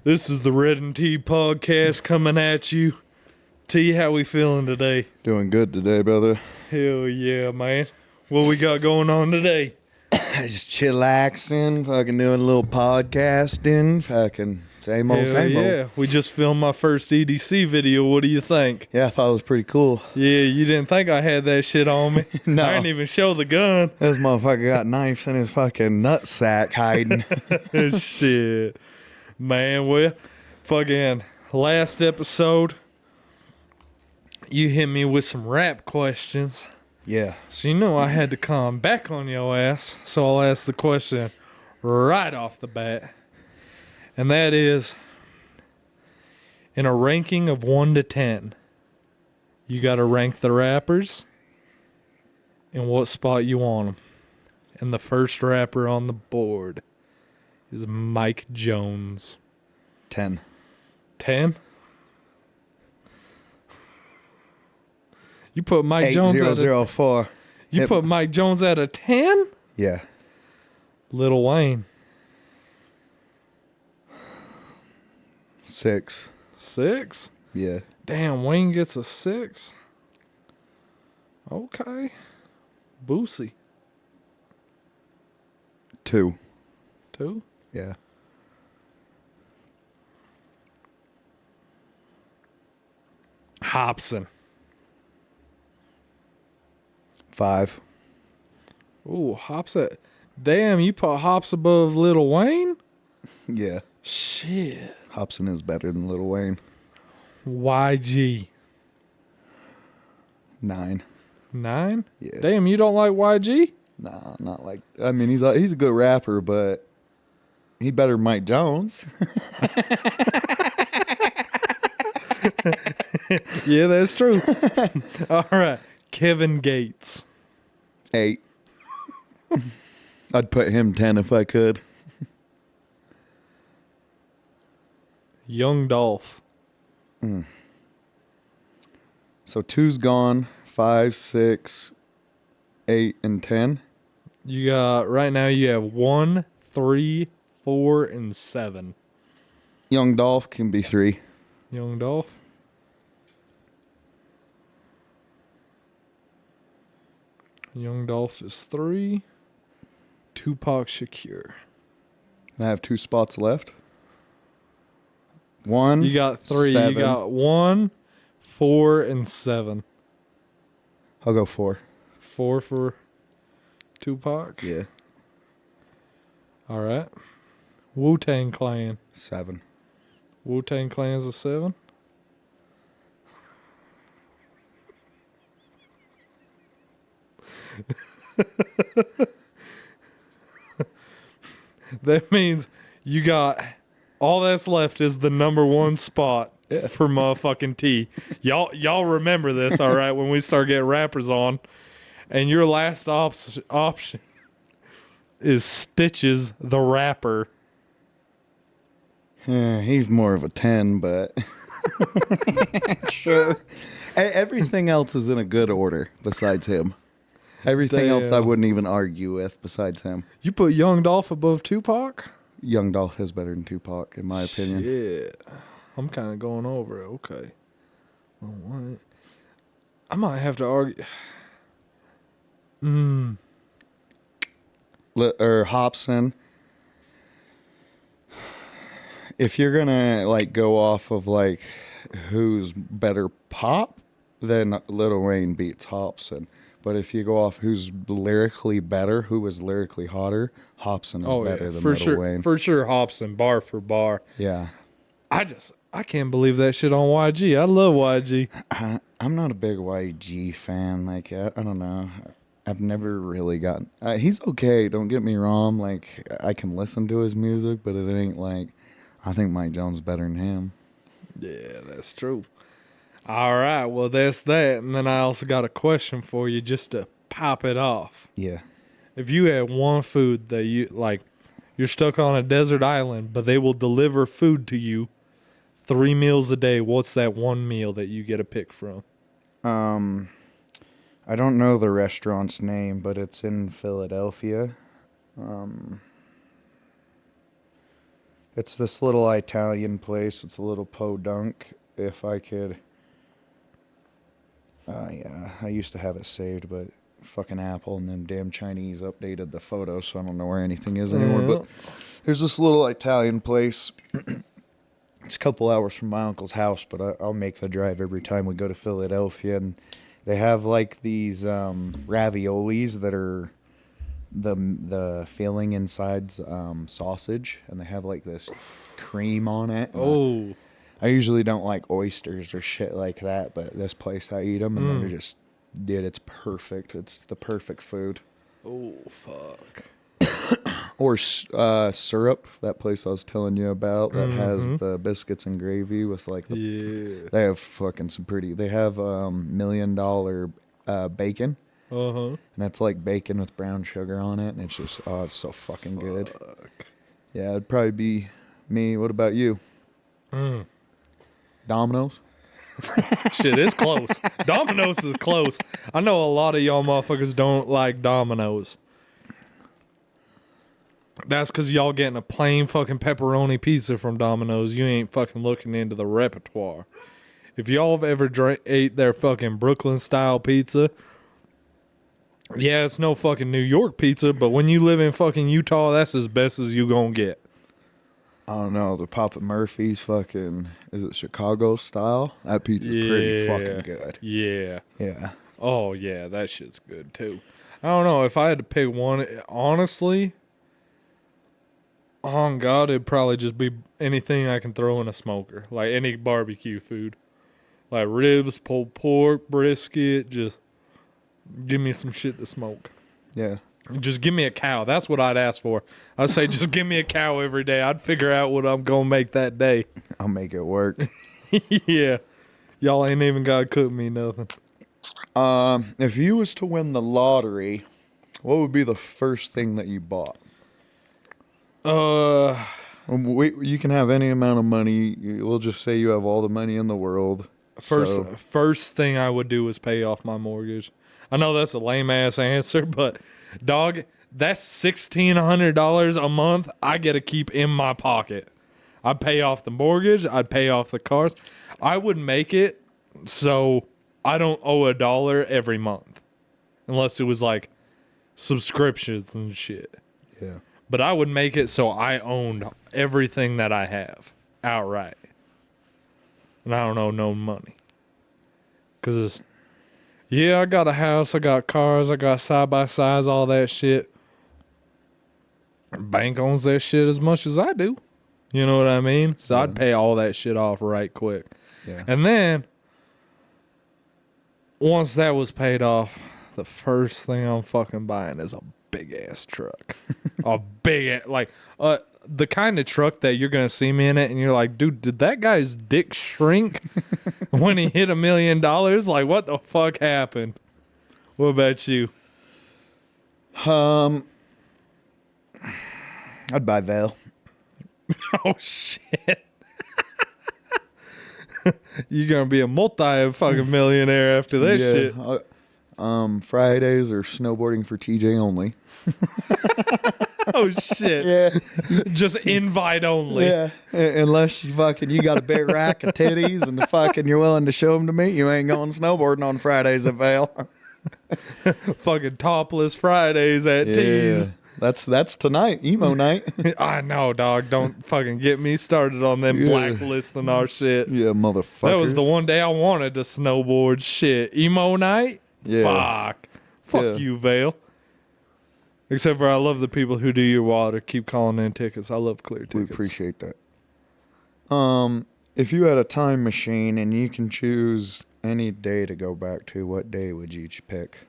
This is the Red and T podcast coming at you. T, how we feeling today? Doing good today, brother. Hell yeah, man. What we got going on today? Just chillaxing, fucking doing a little podcasting, fucking same old, Hell same yeah. old. We just filmed my first EDC video. What do you think? Yeah, I thought it was pretty cool. Yeah, you didn't think I had that shit on me? No. I didn't even show the gun. This motherfucker got knives in his fucking nutsack hiding. Shit. Man, well, fucking last episode, you hit me with some rap questions. Yeah. So you know I had to come back on your ass. So I'll ask the question right off the bat. And that is, in a ranking of 1 to 10, you got to rank the rappers in what spot you want them. And the first rapper on the board is Mike Jones. 10. 10? You put Mike Jones at 8004. you put Mike Jones at a 10? Yeah. Lil Wayne. 6. 6? Yeah. Damn, Wayne gets a 6. Okay. Boosie. 2. 2? Yeah. Hobson. 5. Ooh, Hops at... Damn, you put Hops above Lil Wayne? Yeah. Shit. Hobson is better than Lil Wayne. YG. 9. 9? Yeah. Damn, you don't like YG? Nah, not like... I mean, he's a good rapper, but he better than Mike Jones. Yeah, that's true. All right. Kevin Gates. 8. I'd put him 10 if I could. Young Dolph. So 2's gone. 5, 6, 8, and 10. You got... Right now you have 1, 3, 4, and 7. Young Dolph can be 3. Young Dolph. Young Dolph is 3. Tupac Shakur. I have 2 spots left. 1. You got 3. 7. You got 1, 4, and 7. I'll go 4. 4 for Tupac. Yeah. All right. Wu-Tang Clan. 7. Wu-Tang Clan's a 7. That means you got all that's left is the number 1 spot for motherfucking T. Y'all remember this, all right? When we start getting rappers on, and your last option is Stitches the Rapper. He's more of a 10, but sure. Everything else is in a good order besides him. Everything else I wouldn't even argue with besides him. You put Young Dolph above Tupac? Young Dolph is better than Tupac, in my opinion. Yeah. I'm kind of going over it. Okay. Well, what? I might have to argue. Or Hobson. If you're gonna like go off of like who's better pop, then Lil Wayne beats Hobson. But if you go off who's lyrically better, who is lyrically hotter, Hobson is better than Lil Wayne. For sure, Hobson, bar for bar. Yeah. I can't believe that shit on YG. I love YG. I'm not a big YG fan. Like, I don't know. I've never really gotten... he's okay, don't get me wrong. Like, I can listen to his music, but it ain't like... I think Mike Jones is better than him. Yeah, that's true. All right, well, that's that. And then I also got a question for you just to pop it off. Yeah. If you had one food that you, like, you're stuck on a desert island, but they will deliver food to you 3 meals a day, what's that one meal that you get to pick from? I don't know the restaurant's name, but it's in Philadelphia. It's this little Italian place. It's a little podunk. If I could. Yeah, I used to have it saved, but fucking Apple and them damn Chinese updated the photo, so I don't know where anything is anymore. But there's this little Italian place. It's a couple hours from my uncle's house, but I'll make the drive every time we go to Philadelphia. And they have like these raviolis that are the filling inside's sausage, and they have like this cream on it. Oh. I usually don't like oysters or shit like that, but this place I eat them, and they're just, dude, it's perfect. It's the perfect food. Oh, fuck. Or syrup, that place I was telling you about that has the biscuits and gravy with like the, they have fucking some pretty, they have $1 million bacon. And that's like bacon with brown sugar on it, and it's just, oh, it's so fucking good. Yeah, it'd probably be me. What about you? Domino's? Shit, it's close. Domino's is close. I know a lot of y'all motherfuckers don't like Domino's. That's because y'all getting a plain fucking pepperoni pizza from Domino's. You ain't fucking looking into the repertoire. If y'all have ever ate their fucking Brooklyn style pizza, yeah, it's no fucking New York pizza, but when you live in fucking Utah, that's as best as you gonna get. I don't know. The Papa Murphy's fucking, is it Chicago style? That pizza's pretty fucking good. Yeah. Yeah. Oh, yeah, that shit's good, too. I don't know. If I had to pick one, honestly, on God, it'd probably just be anything I can throw in a smoker. Like any barbecue food. Like ribs, pulled pork, brisket, just give me some shit to smoke. Yeah. Just give me a cow. That's what I'd ask for. I'd say just give me a cow every day. I'd figure out what I'm going to make that day. I'll make it work. Yeah. Y'all ain't even got to cook me nothing. If you was to win the lottery, what would be the first thing that you bought? You can have any amount of money. We'll just say you have all the money in the world. First thing I would do is pay off my mortgage. I know that's a lame ass answer, but dog, that's $1,600 a month I get to keep in my pocket. I'd pay off the mortgage. I'd pay off the cars. I would make it so I don't owe $1 every month, unless it was like subscriptions and shit. Yeah. But I would make it so I owned everything that I have outright. And I don't owe no money. Because, yeah, I got a house, I got cars, I got side-by-sides, all that shit. Bank owns that shit as much as I do. You know what I mean? So I'd pay all that shit off right quick. Yeah. And then, once that was paid off, the first thing I'm fucking buying is a big-ass truck. A big, like, the kind of truck that you're going to see me in it and you're like, dude, did that guy's dick shrink when he hit $1 million? Like, what the fuck happened? What about you? I'd buy Vale. Oh, shit. You're going to be a multi-fucking millionaire after that shit. Fridays are snowboarding for TJ only. Oh, shit. Yeah. Just invite only. Yeah. Unless you got a big rack of titties and you're willing to show them to me, you ain't going snowboarding on Fridays at Vale. Fucking topless Fridays at T's. That's tonight, emo night. I know, dog. Don't fucking get me started on them blacklisting our shit. Yeah, motherfuckers. That was the one day I wanted to snowboard. Shit. Emo night? Yeah. Fuck you, Vale. Except for I love the people who do your water. Keep calling in tickets. I love clear tickets. We appreciate that. If you had a time machine and you can choose any day to go back to, what day would you pick?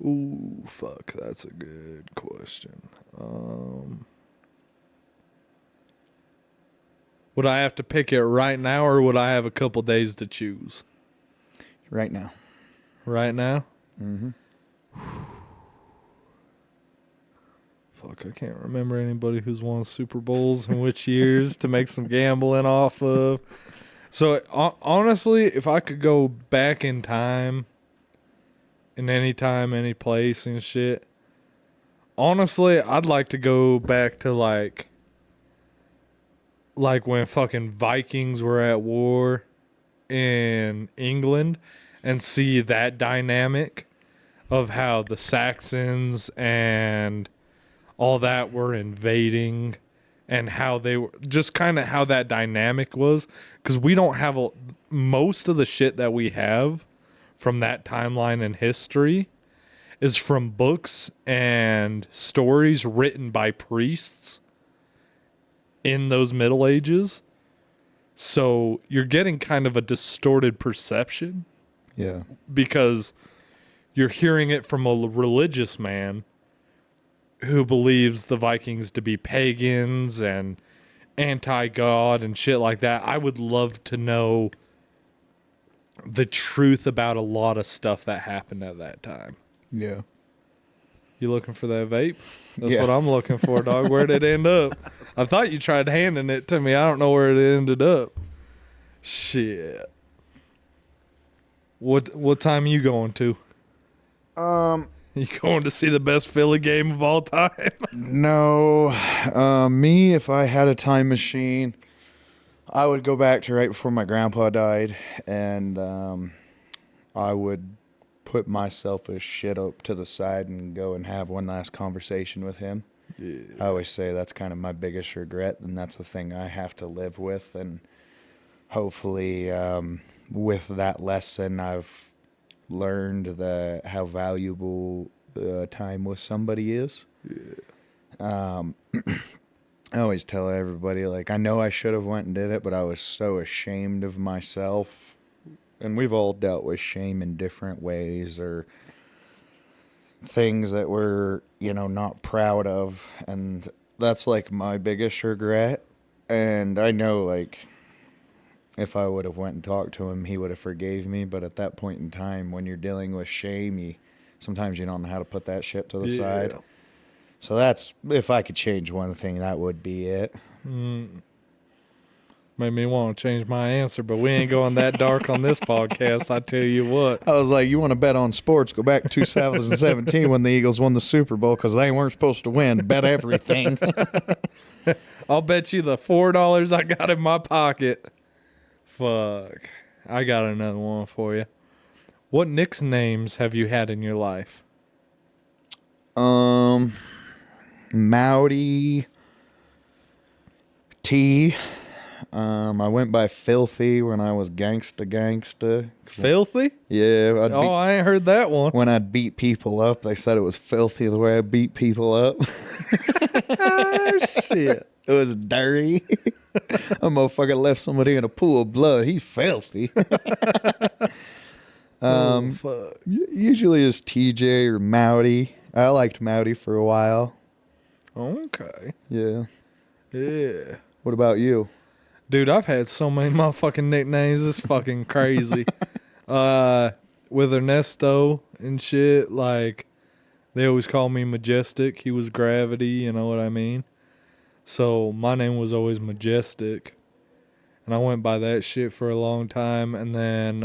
Ooh, fuck. That's a good question. Would I have to pick it right now, or would I have a couple days to choose? Right now. Right now? Mm-hmm. Fuck, I can't remember anybody who's won Super Bowls in which years to make some gambling off of. So, honestly, if I could go back in time, in any time, any place and shit, Honestly, I'd like to go back to like when fucking Vikings were at war in England and see that dynamic of how the Saxons and all that were invading and how they were just kind of how that dynamic was, because we don't have most of the shit that we have from that timeline in history is from books and stories written by priests in those Middle Ages. So you're getting kind of a distorted perception Yeah. because you're hearing it from a religious man who believes the Vikings to be pagans and anti-God and shit like that. I would love to know the truth about a lot of stuff that happened at that time. Yeah. You looking for that vape? That's Yeah. what I'm looking for, dog. Where'd it end up? I thought you tried handing it to me. I don't know where it ended up. Shit. What time are you going to? You going to see the best Philly game of all time? No. Me, if I had a time machine, I would go back to right before my grandpa died, and I would put my selfish shit up to the side and go and have one last conversation with him. Yeah. I always say that's kind of my biggest regret, and that's the thing I have to live with. And hopefully, with that lesson, I've learned how valuable time with somebody is. Yeah. I always tell everybody, like, I know I should have went and did it, but I was so ashamed of myself. And we've all dealt with shame in different ways, or things that we're, not proud of. And that's like my biggest regret. And I know, like, if I would have went and talked to him, he would have forgave me. But at that point in time, when you're dealing with shame, sometimes you don't know how to put that shit to the side. So that's, if I could change one thing, that would be it. Made me want to change my answer, but we ain't going that dark on this podcast. I tell you what. I was like, you want to bet on sports? Go back to 2017 when the Eagles won the Super Bowl, because they weren't supposed to win. Bet everything. I'll bet you the $4 I got in my pocket. Fuck. I got another one for you. What nicknames have you had in your life? Mowdy, T. I went by Filthy when I was gangsta. Filthy? Yeah. I ain't heard that one. When I'd beat people up, they said it was filthy the way I beat people up. Shit. It was dirty. A motherfucker left somebody in a pool of blood. He's filthy. Fuck. Usually it's TJ or Mowdy. I liked Mowdy for a while. Okay. Yeah. Yeah. What about you? Dude, I've had so many motherfucking nicknames. It's fucking crazy. With Ernesto and shit, like, they always call me Majestic. He was Gravity, you know what I mean? So my name was always Majestic. And I went by that shit for a long time. And then,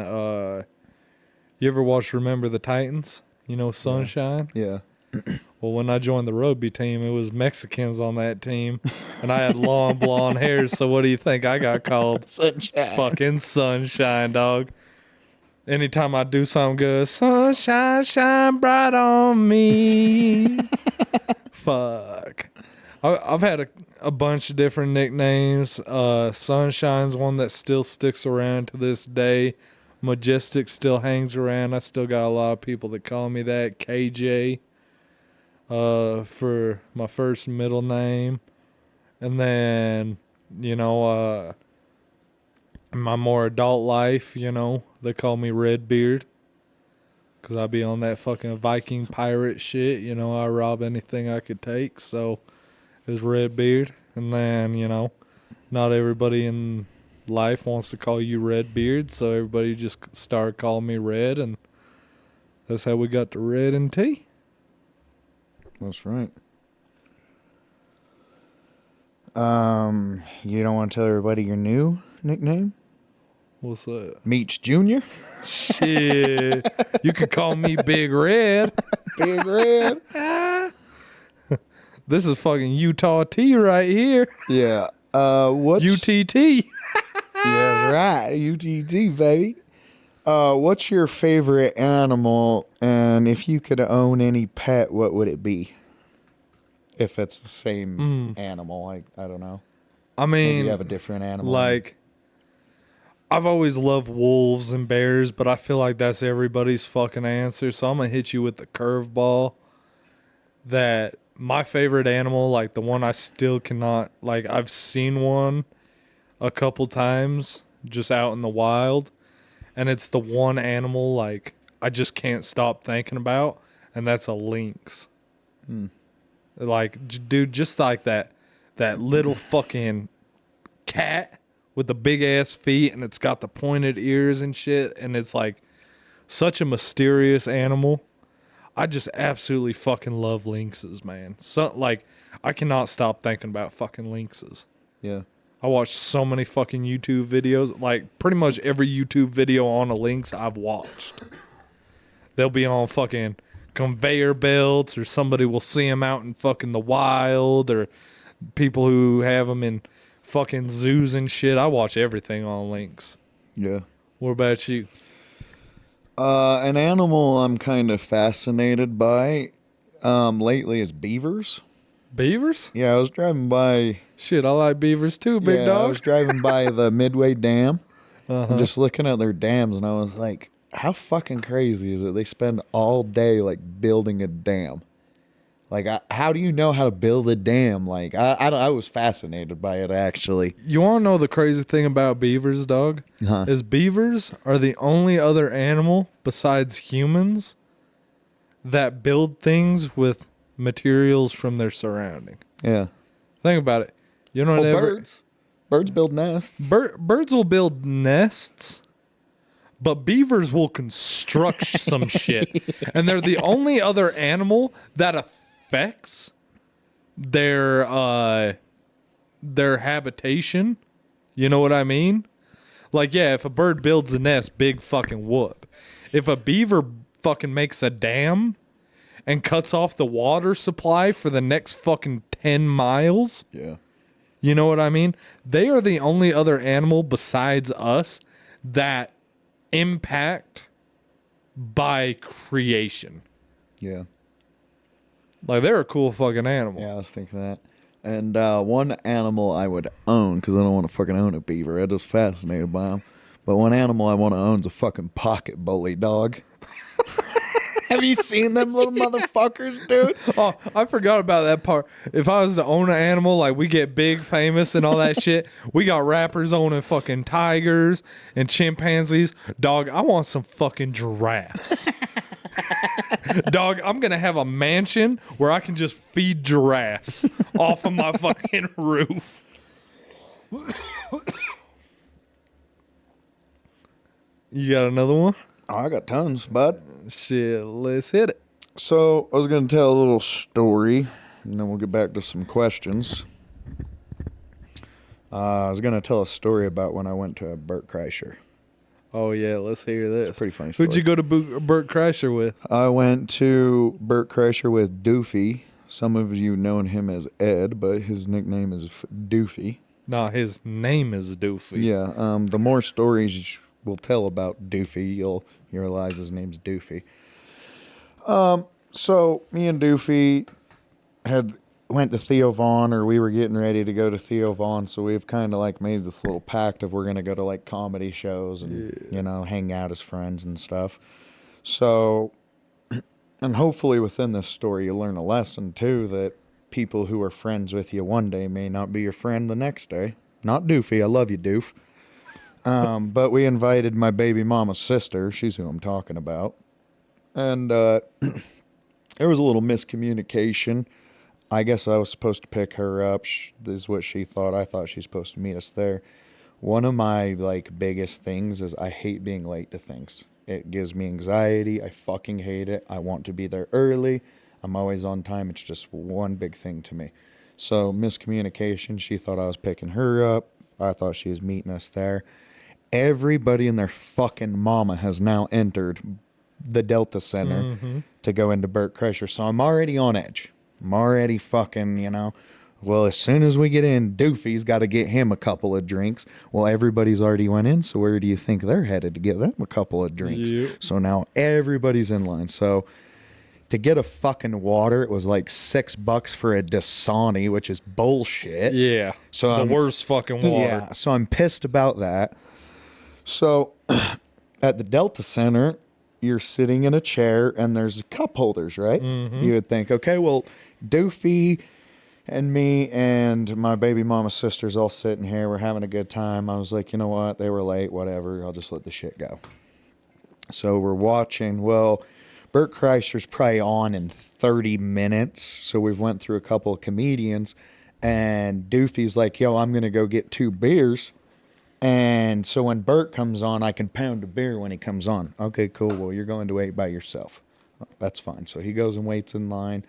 you ever watch Remember the Titans? You know Sunshine? Yeah. Well, when I joined the rugby team, it was Mexicans on that team, and I had long blonde hair. So what do you think I got called? Sunshine. Fucking Sunshine, dog. Anytime I do something good, sunshine, shine bright on me. Fuck. I've had a bunch of different nicknames. Sunshine's one that still sticks around to this day. Majestic still hangs around. I still got a lot of people that call me that. KJ. For my first middle name. And then, in my more adult life, they call me Redbeard. Because I be on that fucking Viking pirate shit. I rob anything I could take. So it was Redbeard. And then, not everybody in life wants to call you Redbeard. So everybody just started calling me Red. And that's how we got to Red and T. That's right. You don't want to tell everybody your new nickname? What's that? Meech Jr.? Shit. You could call me Big Red. Big Red. This is fucking Utah T right here. Yeah. What's UTT. Yeah, that's right. UTT, baby. What's your favorite animal? And if you could own any pet, what would it be? If it's the same animal, I don't know. I Maybe mean, you have a different animal. like, I've always loved wolves and bears, but I feel like that's everybody's fucking answer. So I'm going to hit you with the curveball that my favorite animal, like the one I still cannot, like, I've seen one a couple times just out in the wild, and it's the one animal, like, I just can't stop thinking about, and that's a lynx. Like, dude, just like that little fucking cat with the big ass feet, and it's got the pointed ears and shit, and it's like such a mysterious animal. I just absolutely fucking love lynxes, man. So like, I cannot stop thinking about fucking lynxes. Yeah. I watch so many fucking YouTube videos. Like, pretty much every YouTube video on a lynx I've watched. They'll be on fucking conveyor belts, or somebody will see them out in fucking the wild, or people who have them in fucking zoos and shit. I watch everything on lynx. Yeah. What about you? An animal I'm kind of fascinated by lately is beavers. Beavers? Yeah, I was driving by. Shit, I like beavers too, big I dog. was driving by the Midway Dam and just looking at their dams, and I was like, how fucking crazy is it? They spend all day like building a dam. Like, how do you know how to build a dam? Like, I was fascinated by it, actually. You want to know the crazy thing about beavers, dog? Huh. Is beavers are the only other animal besides humans that build things with materials from their surrounding. Yeah. Think about it. You know, Well, birds build nests. Birds will build nests, but beavers will construct some shit. And they're the only other animal that affects their habitation. You know what I mean? Like, yeah, if a bird builds a nest, big fucking whoop. If a beaver fucking makes a dam and cuts off the water supply for the next fucking 10 miles, Yeah. you know what I mean? They are the only other animal besides us that impact by creation. Yeah. Like, they're a cool fucking animal. Yeah, I was thinking that. And one animal I would own, because I don't want to fucking own a beaver. I'm just fascinated by them. But one animal I want to own is a fucking pocket bully dog. Have you seen them little motherfuckers, dude? Oh, I forgot about that part. If I was to own an animal, like, we get big, famous, and all that shit. We got rappers owning fucking tigers and chimpanzees. Dog, I want some fucking giraffes. Dog, I'm going to have a mansion where I can just feed giraffes off of my fucking roof. You got another one? Oh, I got tons, bud. Shit, let's hit it. So I was going to tell a little story, and then we'll get back to some questions. I was going to tell a story about when I went to Burt Kreischer. Oh, yeah, let's hear this. Pretty funny story. Who'd you go to Burt Kreischer with? I went to Burt Kreischer with Doofy. Some of you know him as Ed, but his nickname is Doofy. Nah, his name is Doofy. Yeah, the more stories we'll tell about Doofy, you'll realize his name's Doofy. So me and Doofy went to Theo Vaughn, or we were getting ready to go to Theo Vaughn, so we've kind of like made this little pact of we're going to go to like comedy shows and, you know, hang out as friends and stuff. So, and hopefully within this story you learn a lesson too, that people who are friends with you one day may not be your friend the next day. Not Doofy, I love you, Doof. But we invited my baby mama's sister, she's who I'm talking about. And there was a little miscommunication. I guess I was supposed to pick her up. This is what she thought. I thought she's supposed to meet us there. One of my like biggest things is I hate being late to things. It gives me anxiety. I fucking hate it. I want to be there early. I'm always on time. It's just one big thing to me. So miscommunication. She thought I was picking her up. I thought she was meeting us there. Everybody and their fucking mama has now entered the Delta Center to go into Burt Kreischer. So I'm already on edge. I'm already fucking, Well, as soon as we get in, Doofy's got to get him a couple of drinks. Well, everybody's already went in, so where do you think they're headed to get them a couple of drinks? Yep. So now everybody's in line. So to get a fucking water, it was like $6 for a Dasani, which is bullshit. Yeah. So the worst fucking water. Yeah, so I'm pissed about that. So at the Delta Center, you're sitting in a chair and there's cup holders, right? Mm-hmm. You would think, okay, well, Doofy and me and my baby mama sisters all sitting here. We're having a good time. I was like, you know what? They were late, whatever. I'll just let the shit go. So we're watching. Well, Bert Kreischer's probably on in 30 minutes. So we've went through a couple of comedians. And Doofy's like, yo, I'm going to go get 2 beers. And so when Bert comes on, I can pound a beer when he comes on. Okay, cool. Well, you're going to wait by yourself. That's fine. So he goes and waits in line.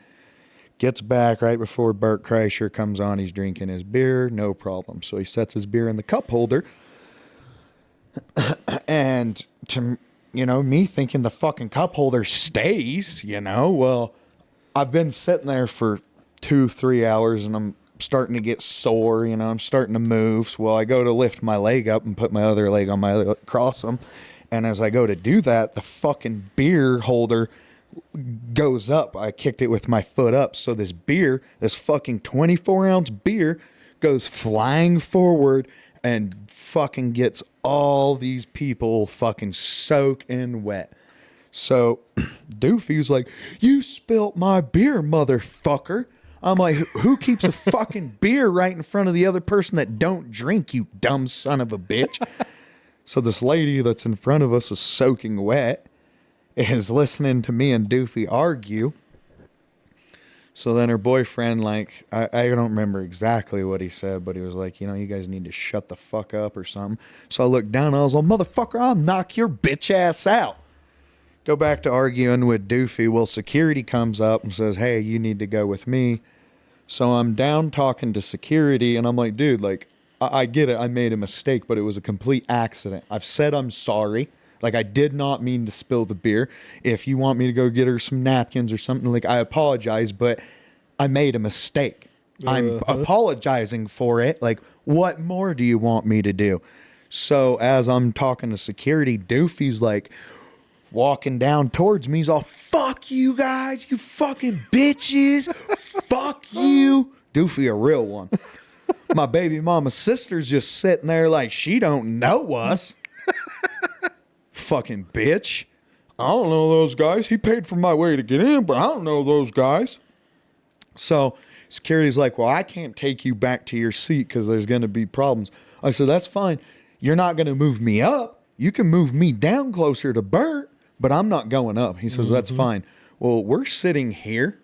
Gets back right before Bert Kreischer comes on. He's drinking his beer. No problem. So he sets his beer in the cup holder. And to, me thinking the fucking cup holder stays, Well, I've been sitting there for 2-3 hours and I'm starting to get sore, I'm starting to move. So, well, I go to lift my leg up and put my other leg on my other, cross them. And as I go to do that, the fucking beer holder goes up. I kicked it with my foot up. So this fucking 24-ounce beer goes flying forward and fucking gets all these people fucking soaking wet. So Doofy's like, you spilt my beer, motherfucker. I'm like, who keeps a fucking beer right in front of the other person that don't drink, you dumb son of a bitch? So this lady that's in front of us is soaking wet, is listening to me and Doofy argue. So then her boyfriend, I don't remember exactly what he said, but he was like, you guys need to shut the fuck up or something. So I looked down and I was like, motherfucker, I'll knock your bitch ass out. Go back to arguing with Doofy. Well, security comes up and says, hey, you need to go with me. So I'm down talking to security and I'm like, dude, I get it. I made a mistake, but it was a complete accident. I've said I'm sorry. I did not mean to spill the beer. If you want me to go get her some napkins or something, I apologize, but I made a mistake. I'm apologizing for it. What more do you want me to do? So as I'm talking to security, Doofy's walking down towards me. He's all, fuck you guys, you fucking bitches. Fuck you. Doofy, a real one. My baby mama's sister's just sitting there she don't know us. Fucking bitch. I don't know those guys. He paid for my way to get in, but I don't know those guys. So security's like, well, I can't take you back to your seat because there's going to be problems. I said, that's fine. You're not going to move me up. You can move me down closer to Bert, but I'm not going up. He says, that's fine. Well, we're sitting here.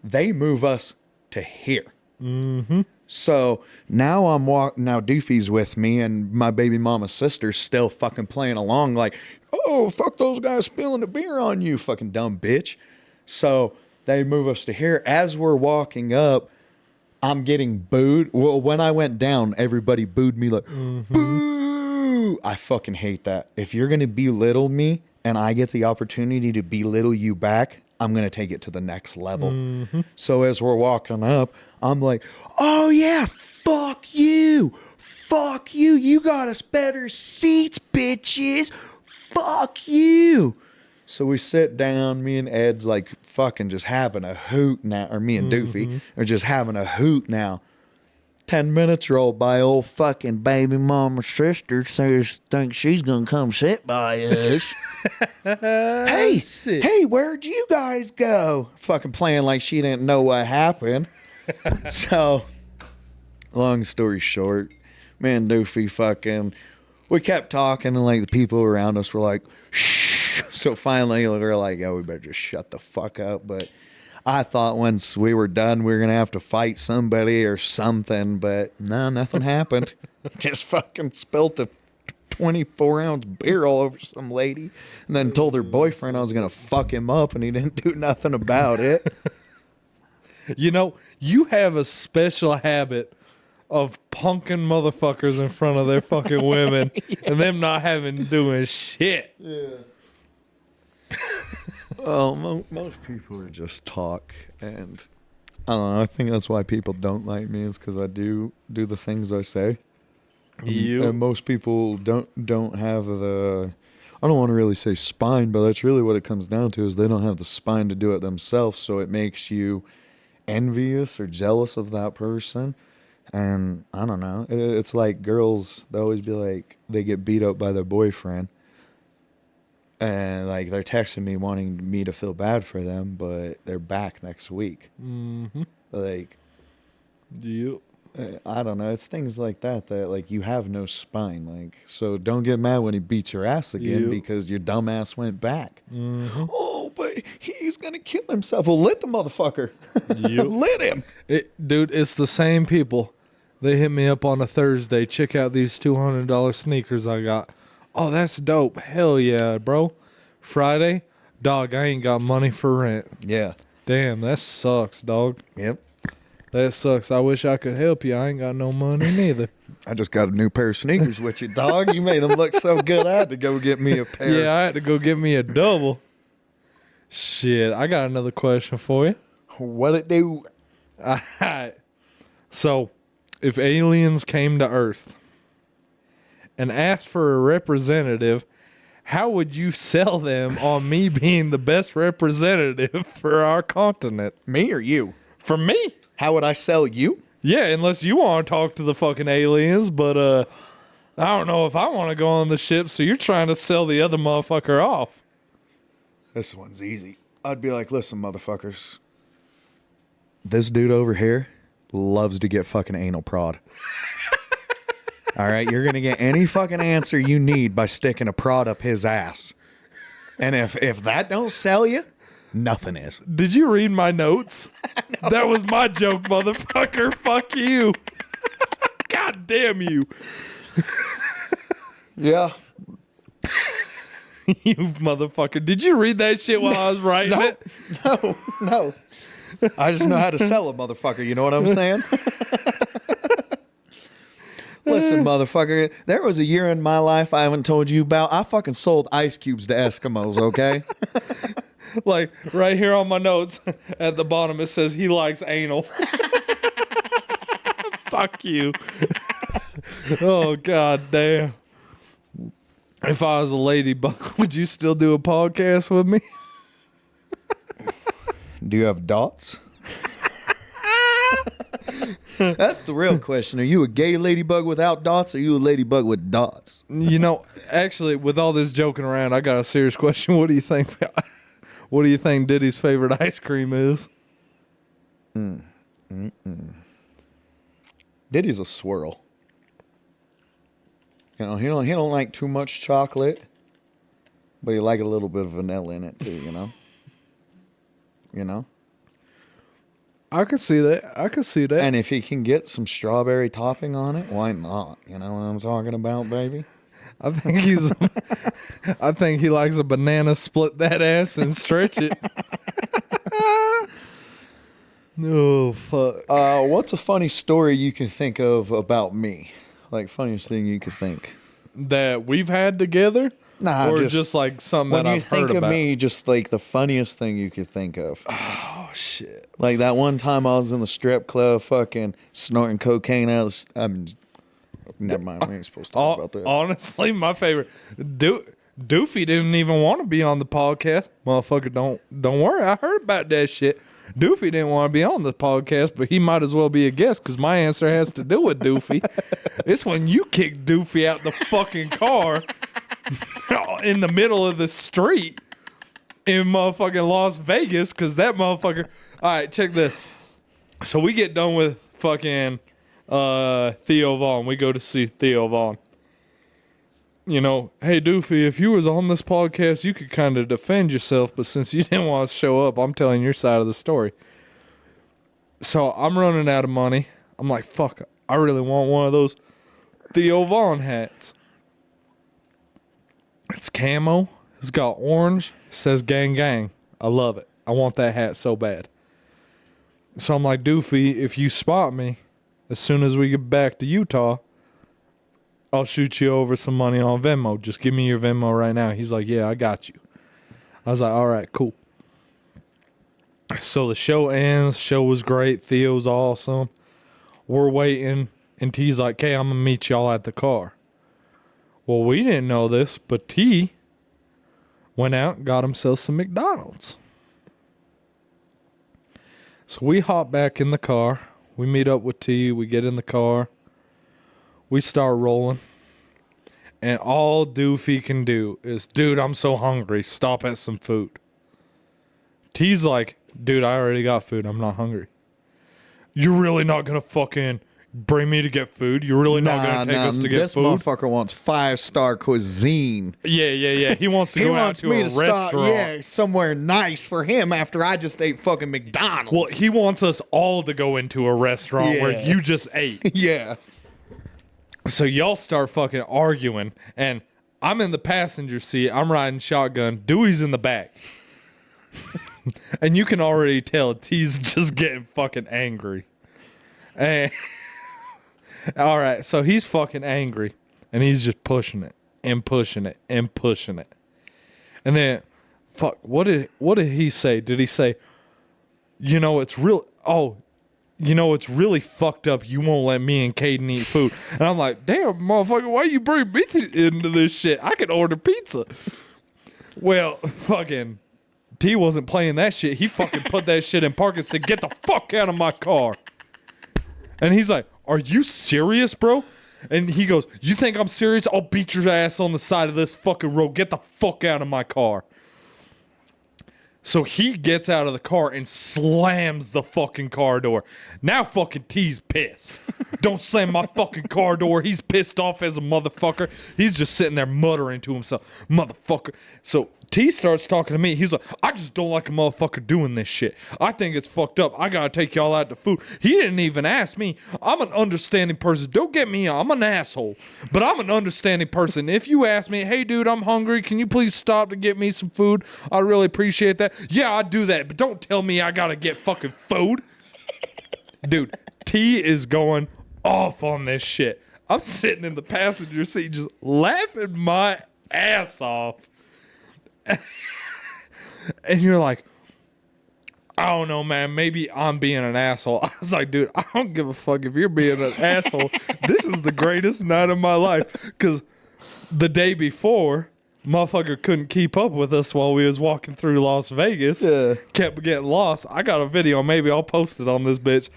They move us to here. Mm-hmm. So now now Doofy's with me and my baby mama's sister's still fucking playing along oh, fuck those guys spilling the beer on you, fucking dumb bitch. So they move us to here. As we're walking up, I'm getting booed. Well, when I went down, everybody booed me boo! I fucking hate that. If you're going to belittle me and I get the opportunity to belittle you back, I'm going to take it to the next level. Mm-hmm. So as we're walking up, I'm like, oh yeah, fuck you. Fuck you. You got us better seats, bitches. Fuck you. So we sit down, me and Ed's fucking just having a hoot now, or me and Doofy are just having a hoot now. 10 minutes roll by, old fucking baby mama's sister thinks she's gonna come sit by us. Hey, where'd you guys go? Fucking playing like she didn't know what happened. So, long story short, me and Doofy we kept talking and the people around us were like, shh. So finally we were like, oh, we better just shut the fuck up. But I thought once we were done, we were going to have to fight somebody or something, but no, nothing happened. Just fucking spilt a 24-ounce beer all over some lady and then told her boyfriend I was going to fuck him up and he didn't do nothing about it. You have a special habit of punking motherfuckers in front of their fucking women and them not doing shit. Yeah. Well, most people are just talk, and I don't know. I think that's why people don't like me is because I do the things I say. And most people don't have the. I don't want to really say spine, but that's really what it comes down to is they don't have the spine to do it themselves. So it makes you envious or jealous of that person. And I don't know. It's like girls, they always be like, they get beat up by their boyfriend. And like they're texting me wanting me to feel bad for them, but they're back next week. Mm-hmm. Like, Yep. I don't know. It's things like that like you have no spine. Like, so don't get mad when he beats your ass again Yep. because your dumb ass went back. Mm-hmm. Oh, but he's gonna kill himself. Well, lit the motherfucker. Yep. Lit him. Dude, it's the same people. They hit me up on a Thursday. Check out these $200 sneakers I got. Oh, that's dope. Hell yeah, bro. Friday, dog, I ain't got money for rent. Yeah. Damn, that sucks, dog. Yep. That sucks. I wish I could help you. I ain't got no money neither. I just got a new pair of sneakers with you, dog. You made them look so good. I had to go get me a pair. Yeah, I had to go get me a double. Shit, I got another question for you. What it do? Alright. So, if aliens came to Earth and asked for a representative, how would you sell them on me being the best representative for our continent? Me or you? For me? How would I sell you? Yeah, unless you want to talk to the fucking aliens, but I don't know if I want to go on the ship, so you're trying to sell the other motherfucker off. This one's easy. I'd be like, listen, motherfuckers. This dude over here loves to get fucking anal prod. All right, you're going to get any fucking answer you need by sticking a prod up his ass. And if that don't sell you, nothing is. Did you read my notes? That was my joke, motherfucker. Fuck you. God damn you. Yeah. You motherfucker. Did you read that shit while I was writing it? No. I just know how to sell a motherfucker. You know what I'm saying? Listen, motherfucker, there was a year in my life I haven't told you about. I fucking sold ice cubes to Eskimos, okay? Like, right here on my notes, at the bottom, it says he likes anal. Fuck you. Oh, god damn. If I was a ladybug, would you still do a podcast with me? Do you have dots? That's the real question. Are you a gay ladybug without dots, or are you a ladybug with dots? You know, actually, with all this joking around, I got a serious question. What do you think? What do you think Diddy's favorite ice cream is? Diddy's a swirl. You know, he don't like too much chocolate, but he like a little bit of vanilla in it too. You know. I could see that. And if he can get some strawberry topping on it, why not? You know what I'm talking about, baby? I think he likes a banana, split that ass and stretch it. Oh, fuck. What's a funny story you can think of about me? Like, funniest thing you could think. That we've had together? Nah, or just like something that I've heard about? When you think of me, just like the funniest thing you could think of. Oh, shit. Like that one time I was in the strip club fucking snorting cocaine out of never mind, we ain't supposed to talk about that. Honestly, my favorite. Doofy didn't even want to be on the podcast. Motherfucker, don't worry. I heard about that shit. Doofy didn't want to be on the podcast, but he might as well be a guest because my answer has to do with Doofy. It's when you kicked Doofy out the fucking car in the middle of the street in motherfucking Las Vegas because that motherfucker. All right, check this. So we get done with fucking Theo Vaughn. We go to see Theo Vaughn. You know, hey, Doofy, if you was on this podcast, you could kind of defend yourself, but since you didn't want to show up, I'm telling your side of the story. So I'm running out of money. I'm like, fuck, I really want one of those Theo Vaughn hats. It's camo. It's got orange. It says gang gang. I love it. I want that hat so bad. So I'm like, Doofy, if you spot me, as soon as we get back to Utah, I'll shoot you over some money on Venmo. Just give me your Venmo right now. He's like, yeah, I got you. I was like, all right, cool. So the show ends. Show was great. Theo's awesome. We're waiting, and T's like, "Okay, I'm gonna meet y'all at the car." Well, we didn't know this, but T went out and got himself some McDonald's. So we hop back in the car. We meet up with T. We get in the car. We start rolling. And all Doofy can do is, dude, I'm so hungry. Stop at some food. T's like, dude, I already got food. I'm not hungry. You're really not going to fucking bring me to get food? You're really not going to take us to get this food? This motherfucker wants 5-star cuisine. Yeah. He wants to go out to a restaurant. Somewhere nice for him after I just ate fucking McDonald's. Well, he wants us all to go into a restaurant where you just ate. Yeah. So y'all start fucking arguing, and I'm in the passenger seat. I'm riding shotgun. Dewey's in the back. And you can already tell T's just getting fucking angry. And all right, so he's fucking angry, and he's just pushing it and pushing it and pushing it. And then, fuck, what did he say? Did he say, it's really fucked up. You won't let me and Caden eat food. And I'm like, damn, motherfucker, why you bring me into this shit? I can order pizza. Well, fucking T wasn't playing that shit. He fucking put that shit in park and said, get the fuck out of my car. And he's like, are you serious, bro? And he goes, you think I'm serious? I'll beat your ass on the side of this fucking road. Get the fuck out of my car. So he gets out of the car and slams the fucking car door. Now fucking T's pissed. Don't slam my fucking car door. He's pissed off as a motherfucker. He's just sitting there muttering to himself, motherfucker. So T starts talking to me. He's like, I just don't like a motherfucker doing this shit. I think it's fucked up. I gotta take y'all out to food. He didn't even ask me. I'm an understanding person. Don't get me on. I'm an asshole. But I'm an understanding person. If you ask me, hey dude, I'm hungry. Can you please stop to get me some food? I really appreciate that. Yeah, I'd do that. But don't tell me I gotta get fucking food. Dude, T is going off on this shit. I'm sitting in the passenger seat just laughing my ass off. And you're like, I don't know, man. Maybe I'm being an asshole. I was like, dude, I don't give a fuck if you're being an asshole. This is the greatest night of my life. Because the day before, motherfucker couldn't keep up with us while we was walking through Las Vegas. Yeah. Kept getting lost. I got a video. Maybe I'll post it on this bitch.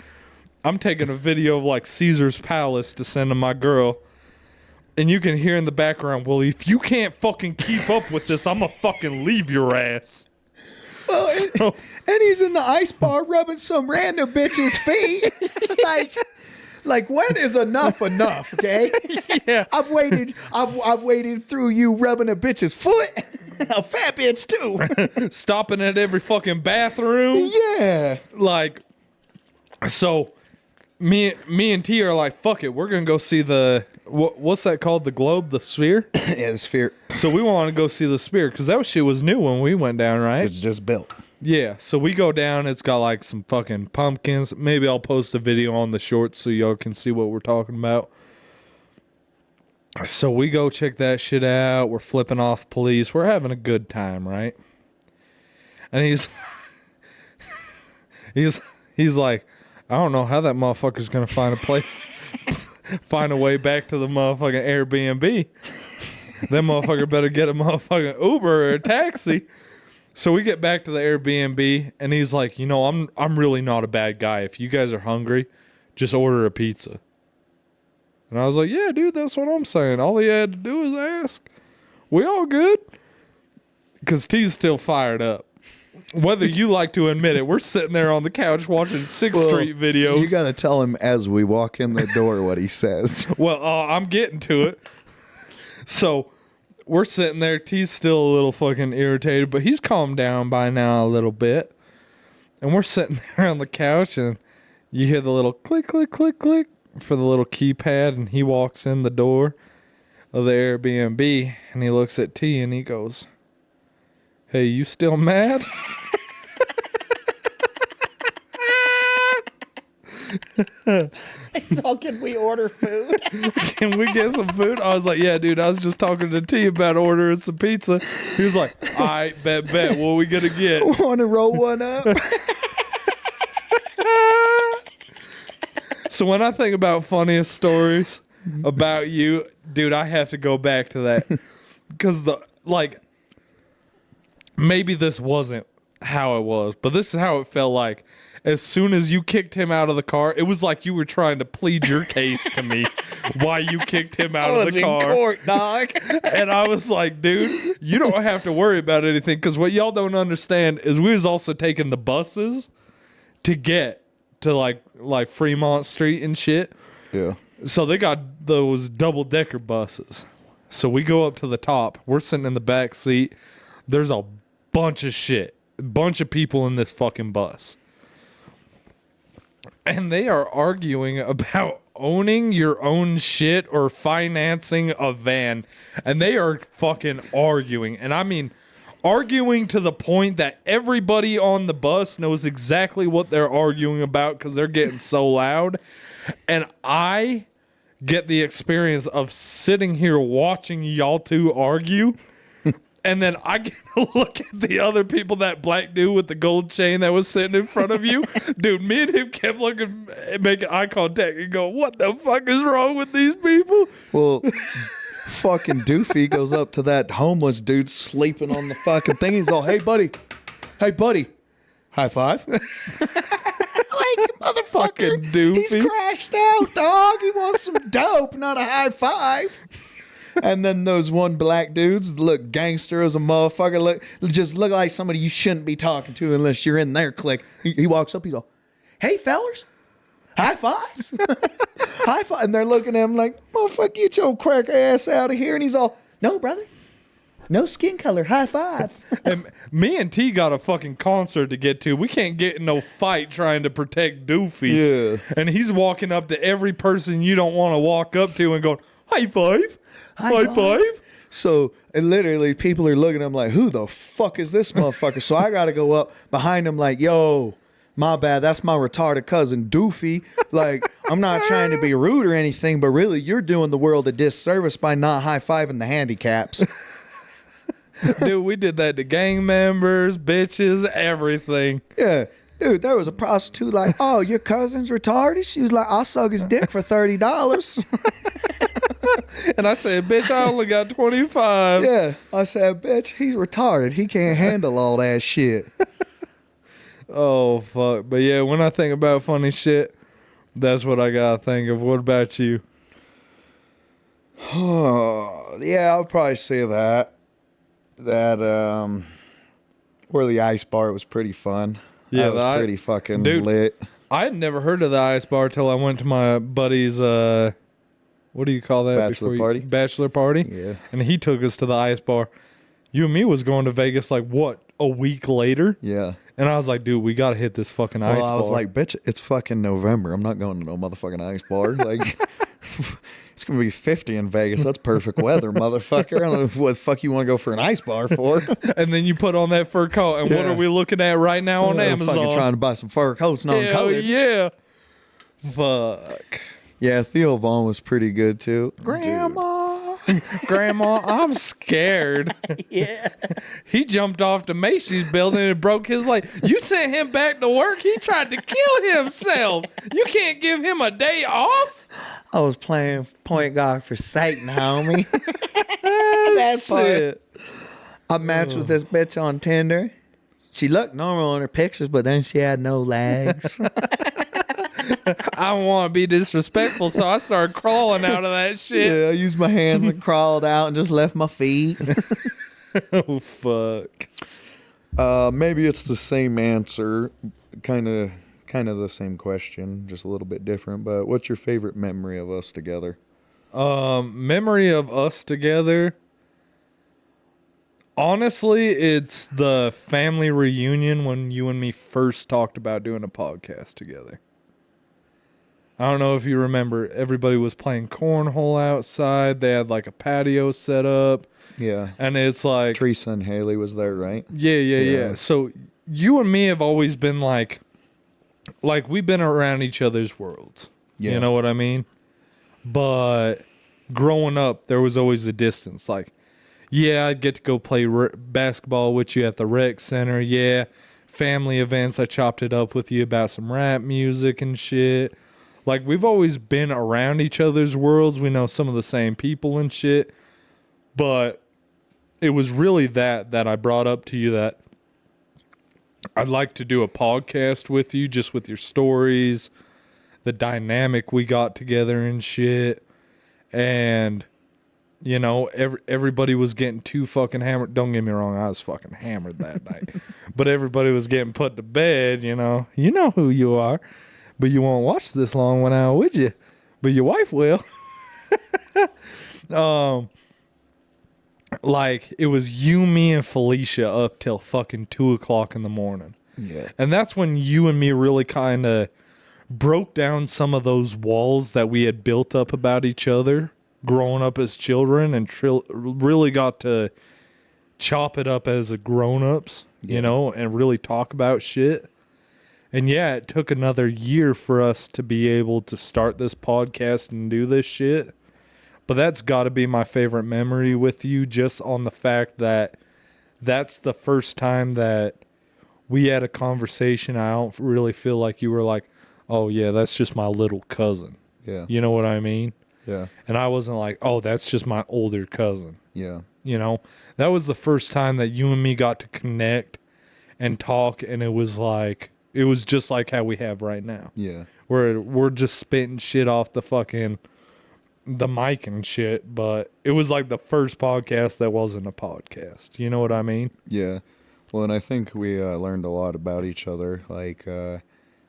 I'm taking a video of like Caesar's Palace to send to my girl. And you can hear in the background, well, if you can't fucking keep up with this, I'm gonna fucking leave your ass. Well, and he's in the ice bar rubbing some random bitch's feet. like when is enough, okay? Yeah. I've waited through you rubbing a bitch's foot. A fat bitch too. Stopping at every fucking bathroom. Yeah. Like, so me and T are like, fuck it, we're gonna go see the what's that called? The globe, the sphere? Yeah, the sphere. So we want to go see the sphere because that shit was new when we went down, right? It's just built. Yeah. So we go down. It's got like some fucking pumpkins. Maybe I'll post a video on the shorts so y'all can see what we're talking about. So we go check that shit out. We're flipping off police. We're having a good time, right? And he's like, I don't know how that motherfucker's gonna find a place. Find a way back to the motherfucking Airbnb. That motherfucker better get a motherfucking Uber or a taxi. So we get back to the Airbnb, and he's like, I'm really not a bad guy. If you guys are hungry, just order a pizza. And I was like, yeah, dude, that's what I'm saying. All he had to do is ask. We all good? Because T's still fired up. Whether you like to admit it, we're sitting there on the couch watching 6th Street videos. You got to tell him as we walk in the door what he says. Well, I'm getting to it. So we're sitting there. T's still a little fucking irritated, but he's calmed down by now a little bit. And we're sitting there on the couch, and you hear the little click, click, click, click for the little keypad, and he walks in the door of the Airbnb, and he looks at T, and he goes, hey, you still mad? So can we order food? Can we get some food? I was like, yeah, dude, I was just talking to T about ordering some pizza. He was like, all right, bet. What we gonna get? Want to roll one up? So when I think about funniest stories about you, dude, I have to go back to that because maybe this wasn't how it was, but this is how it felt like. As soon as you kicked him out of the car, it was like you were trying to plead your case to me why you kicked him out of the car. in court, dog. And I was like, dude, you don't have to worry about anything because what y'all don't understand is we was also taking the buses to get to like Fremont Street and shit. Yeah. So they got those double-decker buses. So we go up to the top. We're sitting in the back seat. There's a bunch of shit. A bunch of people in this fucking bus. And they are arguing about owning your own shit or financing a van. And they are fucking arguing. And I mean, arguing to the point that everybody on the bus knows exactly what they're arguing about because they're getting so loud. And I get the experience of sitting here watching y'all two argue. And then I get to look at the other people, that black dude with the gold chain that was sitting in front of you. Dude, me and him kept looking, making eye contact and go, what the fuck is wrong with these people? Well, fucking Doofy goes up to that homeless dude sleeping on the fucking thing. He's all, hey, buddy. High five. Like, motherfucker. Fucking Doofy. He's crashed out, dog. He wants some dope, not a high five. And then those one black dudes look gangster as a motherfucker. Look like somebody you shouldn't be talking to unless you're in their clique. He walks up, he's all, hey, fellers, high fives. High five. And they're looking at him like, motherfucker, get your cracker ass out of here. And he's all, no, brother. No skin color. High five. And me and T got a fucking concert to get to. We can't get in no fight trying to protect Doofy. Yeah. And he's walking up to every person you don't want to walk up to and going, high five. High five. So literally people are looking at him like, who the fuck is this motherfucker? So I got to go up behind him like, yo, my bad. That's my retarded cousin Doofy. Like, I'm not trying to be rude or anything, but really you're doing the world a disservice by not high-fiving the handicaps. Dude, we did that to gang members, bitches, everything. Yeah. Dude, there was a prostitute like, oh, your cousin's retarded? She was like, I'll suck his dick for $30. And I said, bitch, I only got 25. Yeah. I said, bitch, he's retarded. He can't handle all that shit. Oh, fuck. But yeah, when I think about funny shit, that's what I gotta think of. What about you? Yeah, I'll probably say that. Where the ice bar was pretty fun. Yeah, that was pretty fucking lit. I had never heard of the ice bar till I went to my buddy's what do you call that? Bachelor party. Yeah. And he took us to the ice bar. You and me was going to Vegas like what, a week later? Yeah. And I was like, dude, we gotta hit this fucking ice bar. I was like, bitch, it's fucking November. I'm not going to no motherfucking ice bar. Like, it's gonna be 50 in Vegas. That's perfect weather, motherfucker. I don't know what the fuck you want to go for an ice bar for. And then you put on that fur coat. And what are we looking at right now on Amazon? Fucking trying to buy some fur coats, non-colored. Hell yeah. Fuck. Yeah, Theo Vaughn was pretty good too. Grandma. Grandma, I'm scared. Yeah. He jumped off the Macy's building and broke his leg. You sent him back to work. He tried to kill himself. You can't give him a day off. I was playing point guard for Satan, homie. That's it. I matched with this bitch on Tinder. She looked normal on her pictures, but then she had no legs. I don't want to be disrespectful, so I started crawling out of that shit. Yeah, I used my hands and crawled out and just left my feet. Oh, fuck. Maybe it's the same answer, kind of the same question, just a little bit different. But what's your favorite memory of us together? Memory of us together. Honestly, it's the family reunion when you and me first talked about doing a podcast together. I don't know if you remember, everybody was playing cornhole outside. They had like a patio set up. Yeah. And it's like... Teresa and Haley was there, right? Yeah. So you and me have always been like we've been around each other's worlds. Yeah. You know what I mean? But growing up, there was always a distance. Like, yeah, I'd get to go play basketball with you at the rec center. Yeah, family events, I chopped it up with you about some rap music and shit. Like, we've always been around each other's worlds. We know some of the same people and shit. But it was really that I brought up to you that I'd like to do a podcast with you, just with your stories, the dynamic we got together and shit. And, you know, everybody was getting too fucking hammered. Don't get me wrong, I was fucking hammered that night. But everybody was getting put to bed, you know. You know who you are. But you won't watch this long one out, would you? But your wife will. Like, it was you, me, and Felicia up till fucking 2 o'clock in the morning. Yeah. And that's when you and me really kind of broke down some of those walls that we had built up about each other growing up as children, and really got to chop it up as a grown-ups, you know, and really talk about shit. And yeah, it took another year for us to be able to start this podcast and do this shit. But that's got to be my favorite memory with you, just on the fact that that's the first time that we had a conversation. I don't really feel like you were like, oh, yeah, that's just my little cousin. Yeah. You know what I mean? Yeah. And I wasn't like, oh, that's just my older cousin. Yeah. You know, that was the first time that you and me got to connect and talk, and it was just like how we have right now. Yeah. Where we're just spitting shit off the mic and shit, but it was like the first podcast that wasn't a podcast. You know what I mean? Yeah. Well, and I think we learned a lot about each other. Like, I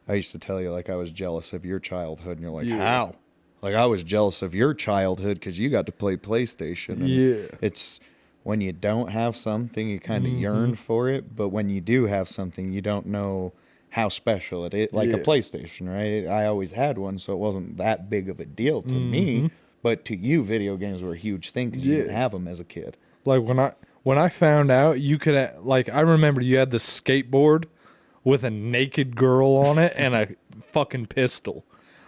used to tell you, like, I was jealous of your childhood, and you're like, how? Like, I was jealous of your childhood because you got to play PlayStation. And it's when you don't have something, you kind of yearn for it. But when you do have something, you don't know how special it is. Like a PlayStation, right? I always had one, so it wasn't that big of a deal to me. But to you, video games were a huge thing because you didn't have them as a kid. Like, when I found out you could, like, I remember you had this skateboard with a naked girl on it and a fucking pistol.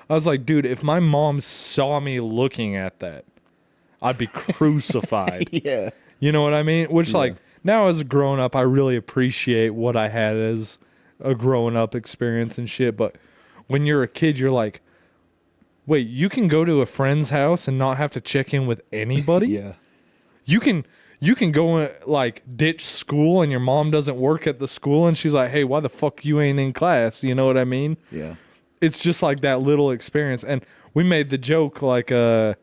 I was like, dude, if my mom saw me looking at that, I'd be crucified. Yeah. You know what I mean? Which, like, now as a grown up, I really appreciate what I had as a growing up experience and shit. But when you're a kid, you're like, wait, you can go to a friend's house and not have to check in with anybody? Yeah. You can go like ditch school and your mom doesn't work at the school and she's like, hey, why the fuck you ain't in class? You know what I mean? Yeah. It's just like that little experience. And we made the joke like you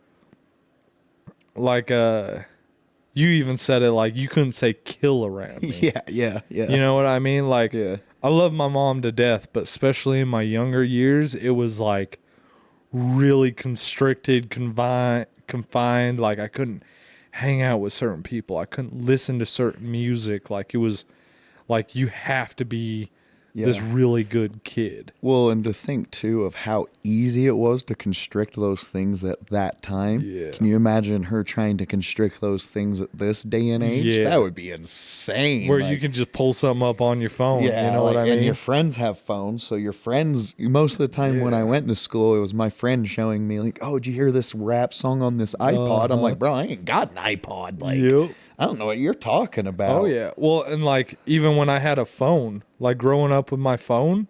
even said it like you couldn't say kill around me. Yeah. You know what I mean? Like, Yeah. I love my mom to death, but especially in my younger years, it was like really constricted, confined. Like, I couldn't hang out with certain people. I couldn't listen to certain music. Like, it was like you have to be this really good kid. Well, and to think, too, of how easy it was to constrict those things at that time. Yeah. Can you imagine her trying to constrict those things at this day and age? Yeah. That would be insane. Where you can just pull something up on your phone. Yeah, you know what I mean? And your friends have phones, so your friends, most of the time when I went to school, it was my friend showing me, like, oh, did you hear this rap song on this iPod? I'm like, bro, I ain't got an iPod. Like, I don't know what you're talking about. Oh, yeah. Well, and like, even when I had a phone, like growing up with my phone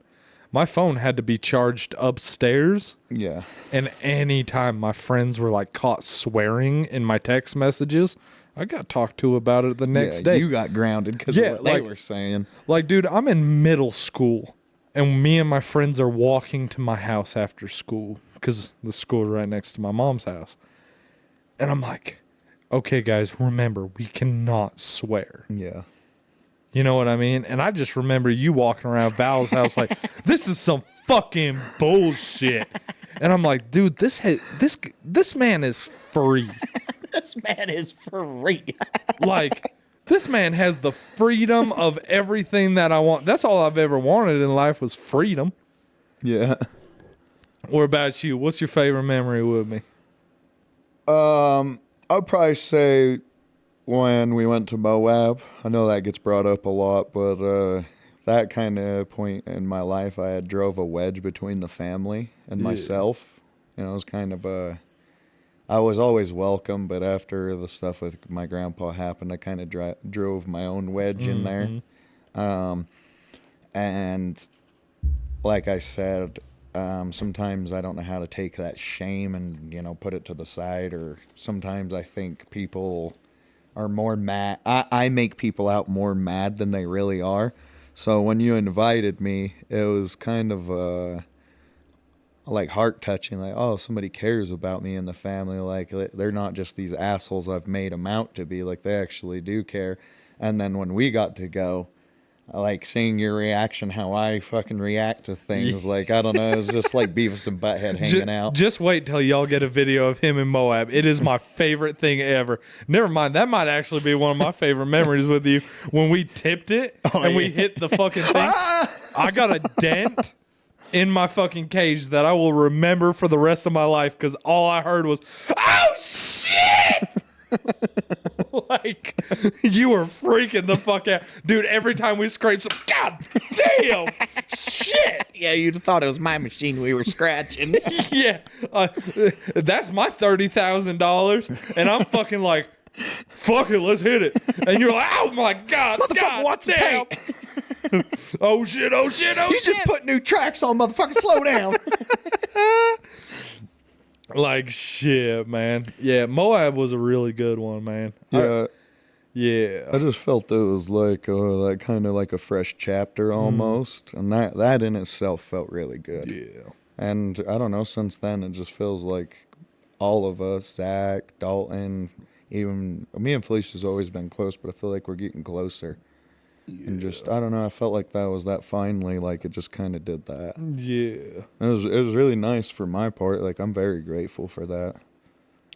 had to be charged upstairs. Yeah. And anytime my friends were like caught swearing in my text messages, I got talked to about it the next day. You got grounded because of what they were saying. Like, dude, I'm in middle school, and me and my friends are walking to my house after school because the school is right next to my mom's house. And I'm like, okay, guys, remember, we cannot swear. Yeah. You know what I mean? And I just remember you walking around Val's house like, this is some fucking bullshit. And I'm like, dude, this man is free. This man is free. Like, this man has the freedom of everything that I want. That's all I've ever wanted in life was freedom. Yeah. What about you? What's your favorite memory with me? I'd probably say when we went to Moab. I know that gets brought up a lot, but that kind of point in my life, I had drove a wedge between the family and myself. You know, it was kind of I was always welcome, but after the stuff with my grandpa happened, I kind of drove my own wedge in there. And like I said, sometimes I don't know how to take that shame and, put it to the side. Or sometimes I think people are more mad. I make people out more mad than they really are. So when you invited me, it was kind of like heart touching. Like, oh, somebody cares about me and the family. Like, they're not just these assholes I've made them out to be. Like, they actually do care. And then when we got to go, like seeing your reaction, how I fucking react to things. Like, I don't know, it was just like Beavis and Butthead hanging out. Just wait till y'all get a video of him in Moab. It is my favorite thing ever. Never mind, that might actually be one of my favorite memories with you. When we tipped it we hit the fucking thing, I got a dent in my fucking cage that I will remember for the rest of my life because all I heard was, "Oh shit!" Like, you were freaking the fuck out. Dude, every time we scraped some, god damn, shit. Yeah, you'd have thought it was my machine we were scratching. Yeah, that's my $30,000. And I'm fucking like, fuck it, let's hit it. And you're like, oh my god, Motherfucker, watch the paint. Oh shit, oh shit, oh You shit. just put new tracks on, motherfucker. Slow down. Like, shit, man. Yeah, Moab was a really good one, man. Yeah. Yeah. I just felt it was like that kind of like a fresh chapter almost. And that in itself felt really good. Yeah. And I don't know, since then it just feels like all of us, Zach, Dalton, even me and Felicia's always been close, but I feel like we're getting closer. Yeah. And just, I don't know, I felt like that was that finally, like it just kind of did that. Yeah. It was really nice for my part. Like, I'm very grateful for that.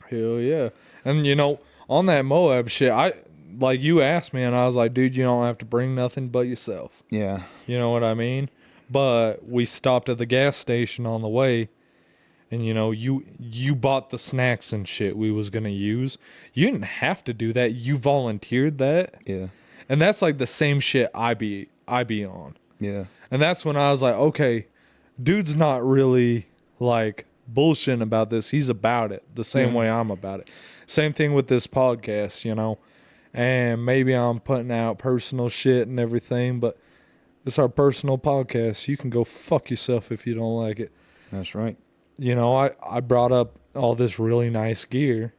Hell yeah. And on that Moab shit, like you asked me and I was like, dude, you don't have to bring nothing but yourself. Yeah. You know what I mean? But we stopped at the gas station on the way and you bought the snacks and shit we was going to use. You didn't have to do that. You volunteered that. Yeah. And that's like the same shit I be on. Yeah. And that's when I was like, okay, dude's not really like bullshitting about this. He's about it the same way I'm about it. Same thing with this podcast, and maybe I'm putting out personal shit and everything, but it's our personal podcast. You can go fuck yourself if you don't like it. That's right. I brought up all this really nice gear.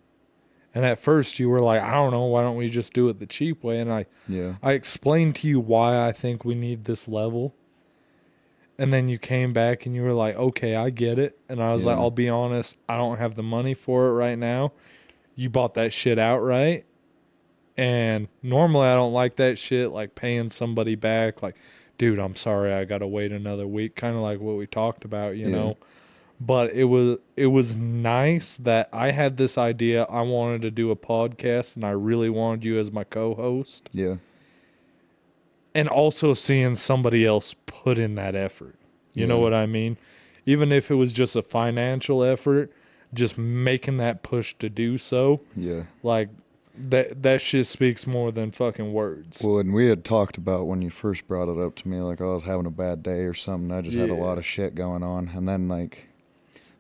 And at first you were like, I don't know, why don't we just do it the cheap way? And I explained to you why I think we need this level. And then you came back and you were like, okay, I get it. And I was like, I'll be honest, I don't have the money for it right now. You bought that shit outright. And normally I don't like that shit, like paying somebody back. Like, dude, I'm sorry, I got to wait another week. Kind of like what we talked about, you know. But it was nice that I had this idea. I wanted to do a podcast, and I really wanted you as my co-host. Yeah. And also seeing somebody else put in that effort. You know what I mean? Even if it was just a financial effort, just making that push to do so. Yeah. Like, that shit speaks more than fucking words. Well, and we had talked about when you first brought it up to me, like, I was having a bad day or something. I just had a lot of shit going on. And then, like,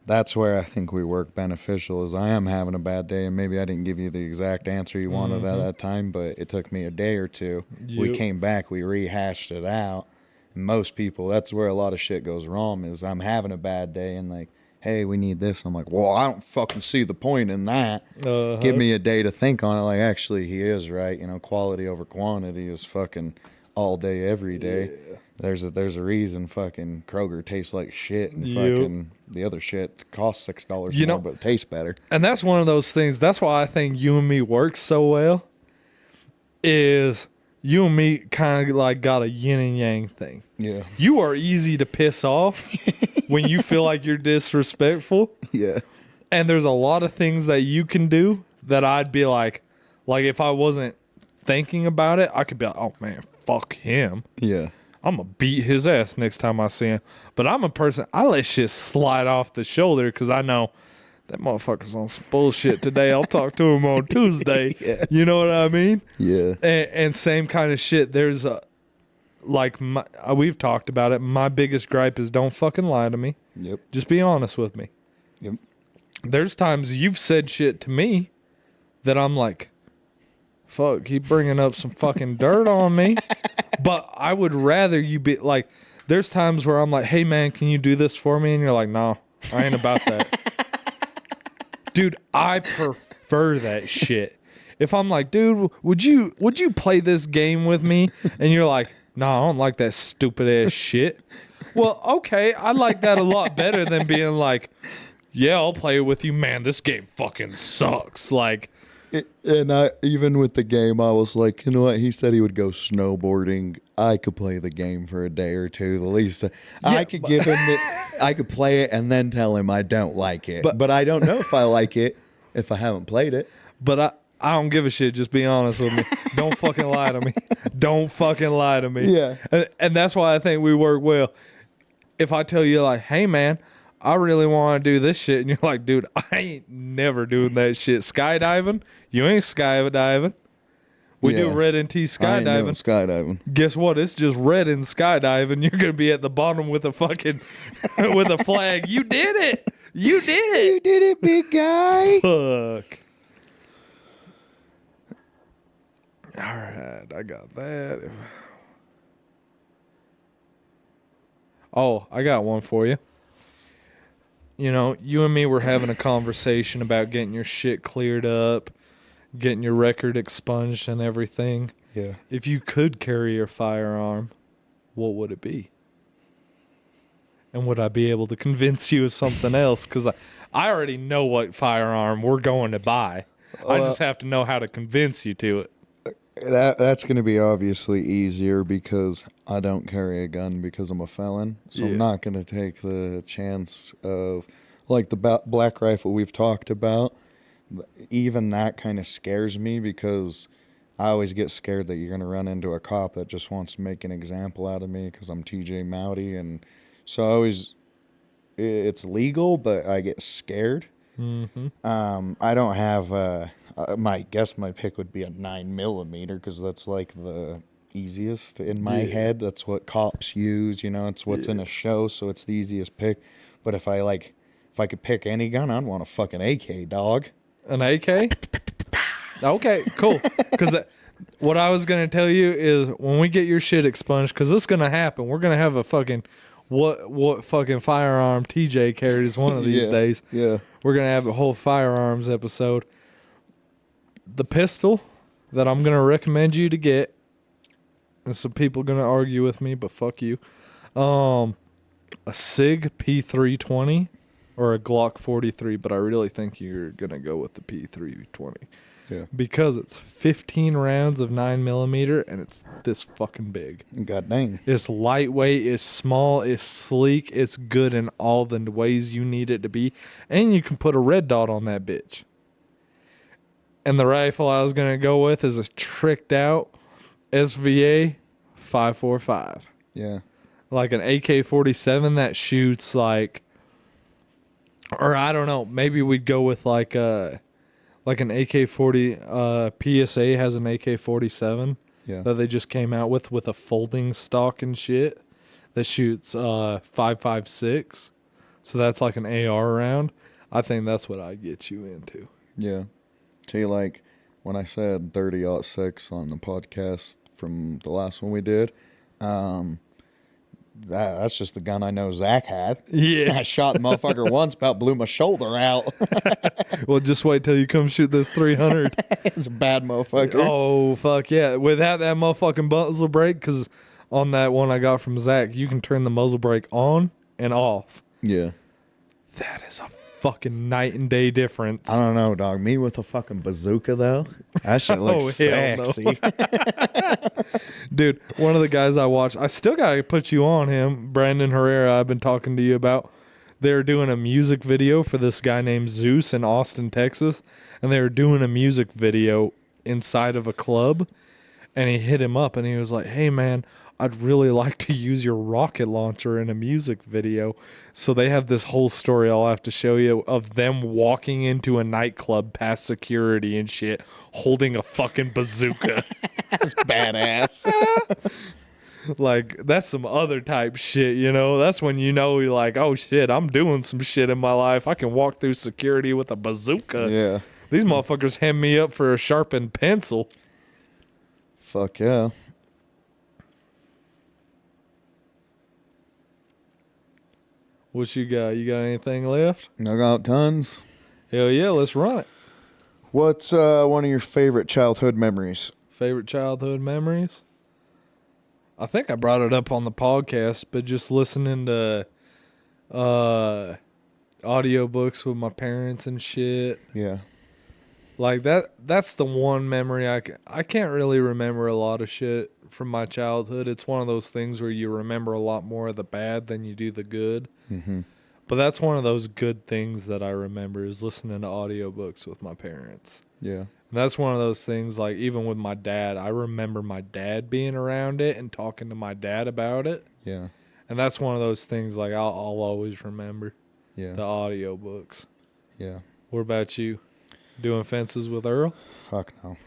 that's where I think we work beneficial is I am having a bad day, and maybe I didn't give you the exact answer you wanted at that time, but it took me a day or two. We came back, we rehashed it out. And most people, that's where a lot of shit goes wrong is I'm having a bad day and like, hey, we need this. And I'm like, well, I don't fucking see the point in that. Give me a day to think on it. Like, actually, he is right. Quality over quantity is fucking all day, every day. Yeah. There's a reason fucking Kroger tastes like shit and fucking the other shit costs $6 more, but it tastes better. And that's one of those things. That's why I think you and me work so well. Is you and me kind of like got a yin and yang thing. Yeah. You are easy to piss off when you feel like you're disrespectful. Yeah. And there's a lot of things that you can do that I'd be like if I wasn't thinking about it, I could be like, oh man, fuck him. Yeah. I'm going to beat his ass next time I see him. But I'm a person, I let shit slide off the shoulder because I know that motherfucker's on some bullshit today. I'll talk to him on Tuesday. Yeah. You know what I mean? Yeah. And same kind of shit. There's we've talked about it. My biggest gripe is don't fucking lie to me. Yep. Just be honest with me. Yep. There's times you've said shit to me that I'm like, fuck, he bringing up some fucking dirt on me. But I would rather you be like, there's times where I'm like, hey man, can you do this for me? And you're like, no, I ain't about that. Dude, I prefer that shit. If I'm like, dude, would you play this game with me? And you're like, no, I don't like that stupid ass shit. Well, okay, I like that a lot better than being like, yeah, I'll play it with you. Man, this game fucking sucks. Like, And I, even with the game, I was like, you know what? He said he would go snowboarding. I could play the game for a day or two. The least I could give him I could play it and then tell him I don't like it. But I don't know if I like it if I haven't played it. but I don't give a shit. Just be honest with me. Don't fucking lie to me. Don't fucking lie to me. Yeah. And that's why I think we work well. If I tell you like, hey man, I really want to do this shit, and you're like, dude, I ain't never doing that shit. Skydiving? You ain't skydiving. We do red and T skydiving. I ain't doing skydiving. Guess what? It's just red and skydiving. You're gonna be at the bottom with a fucking with a flag. You did it. You did it. You did it, big guy. Fuck. All right, I got that. Oh, I got one for you. You know, you and me were having a conversation about getting your shit cleared up, getting your record expunged and everything. Yeah. If you could carry your firearm, what would it be? And would I be able to convince you of something else? Because I already know what firearm we're going to buy. I just have to know how to convince you to it. That's going to be obviously easier because I don't carry a gun because I'm a felon. So I'm not going to take the chance of, like the black rifle we've talked about. Even that kind of scares me because I always get scared that you're going to run into a cop that just wants to make an example out of me because I'm TJ Mowdy. And so I always, it's legal, but I get scared. Mm-hmm. I don't have my pick would be a 9mm because that's like the easiest in my head. That's what cops use, it's what's in a show, so it's the easiest pick. But if I could pick any gun, I'd want a fucking AK, dog. An AK? Okay, cool. Because what I was going to tell you is when we get your shit expunged, because this is going to happen, we're going to have a fucking what fucking firearm TJ carries one of these days. Yeah. We're going to have a whole firearms episode. The pistol that I'm going to recommend you to get, and some people are going to argue with me, but fuck you. A SIG P320 or a Glock 43, but I really think you're going to go with the P320. Yeah. Because it's 15 rounds of 9mm and it's this fucking big. God dang. It's lightweight, it's small, it's sleek, it's good in all the ways you need it to be. And you can put a red dot on that bitch. And the rifle I was going to go with is a tricked out SVA 545. Yeah. Like an AK-47 that shoots like, or I don't know, maybe we'd go with like an AK-40, PSA has an AK-47 that they just came out with a folding stock and shit that shoots 5.56. So that's like an AR round. I think that's what I'd get you into. Yeah. See, like when I said 30-06 on the podcast from the last one we did, that's just the gun I know Zach had. Yeah. I shot the motherfucker once, about blew my shoulder out. Well, just wait till you come shoot this 300. It's a bad motherfucker. Oh, fuck yeah. Without that motherfucking muzzle brake, because on that one I got from Zach, you can turn the muzzle brake on and off. Yeah. That is a fucking night and day difference. I don't know, dog. Me with a fucking bazooka, though? That shit looks sexy. No. Dude, one of the guys I watched, I still got to put you on him, Brandon Herrera, I've been talking to you about. They're doing a music video for this guy named Zeus in Austin, Texas. And they were doing a music video inside of a club. And he hit him up and he was like, hey, man, I'd really like to use your rocket launcher in a music video. So they have this whole story I'll have to show you of them walking into a nightclub past security and shit, holding a fucking bazooka. That's badass. Like, that's some other type shit, That's when you're like, oh, shit, I'm doing some shit in my life. I can walk through security with a bazooka. Yeah. These motherfuckers hem me up for a sharpened pencil. Fuck yeah. What you got? You got anything left? I got tons. Hell yeah, let's run it. What's one of your favorite childhood memories? Favorite childhood memories? I think I brought it up on the podcast, but just listening to audiobooks with my parents and shit. Yeah. Like that's the one memory I can't really remember a lot of shit from my childhood. It's one of those things where you remember a lot more of the bad than you do the good. Mm-hmm. But that's one of those good things that I remember is listening to audiobooks with my parents. Yeah. And that's one of those things, like, even with my dad, I remember my dad being around it and talking to my dad about it. Yeah. And that's one of those things, like, I'll always remember Yeah. the audiobooks. Yeah. What about you? Doing fences with Earl? Fuck no.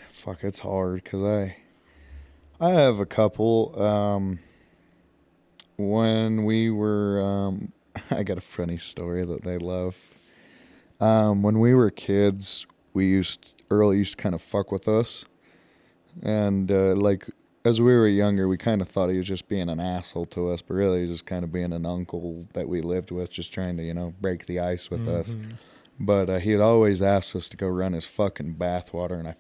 Fuck, it's hard because I have a couple. When we were, I got a funny story that they love. When we were kids, Earl used to kind of fuck with us, and like as we were younger, we kind of thought he was just being an asshole to us, but really he was just kind of being an uncle that we lived with, just trying to break the ice with us. But he'd always ask us to go run his fucking bathwater, and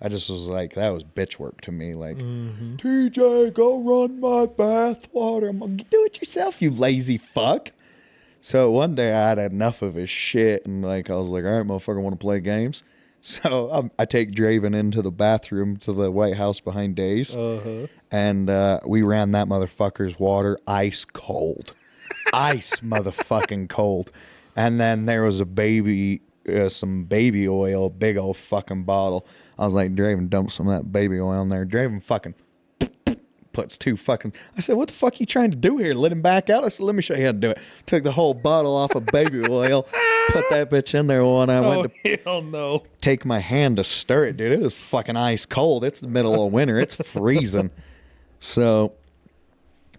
I just was like, that was bitch work to me. Like, TJ, go run my bathwater. I'm like, do it yourself, you lazy fuck. So one day I had enough of his shit, and like I was like, all right, motherfucker, want to play games? So I take Draven into the bathroom to the White House behind Days, and we ran that motherfucker's water ice cold. Ice motherfucking cold. And then there was some baby oil, big old fucking bottle. I was like, Draven, dump some of that baby oil in there. Draven fucking puts I said, what the fuck are you trying to do here? Let him back out? I said, let me show you how to do it. Took the whole bottle off of baby oil, put that bitch in there when I went to hell no. take my hand to stir it, dude. It was fucking ice cold. It's the middle of winter. It's freezing. So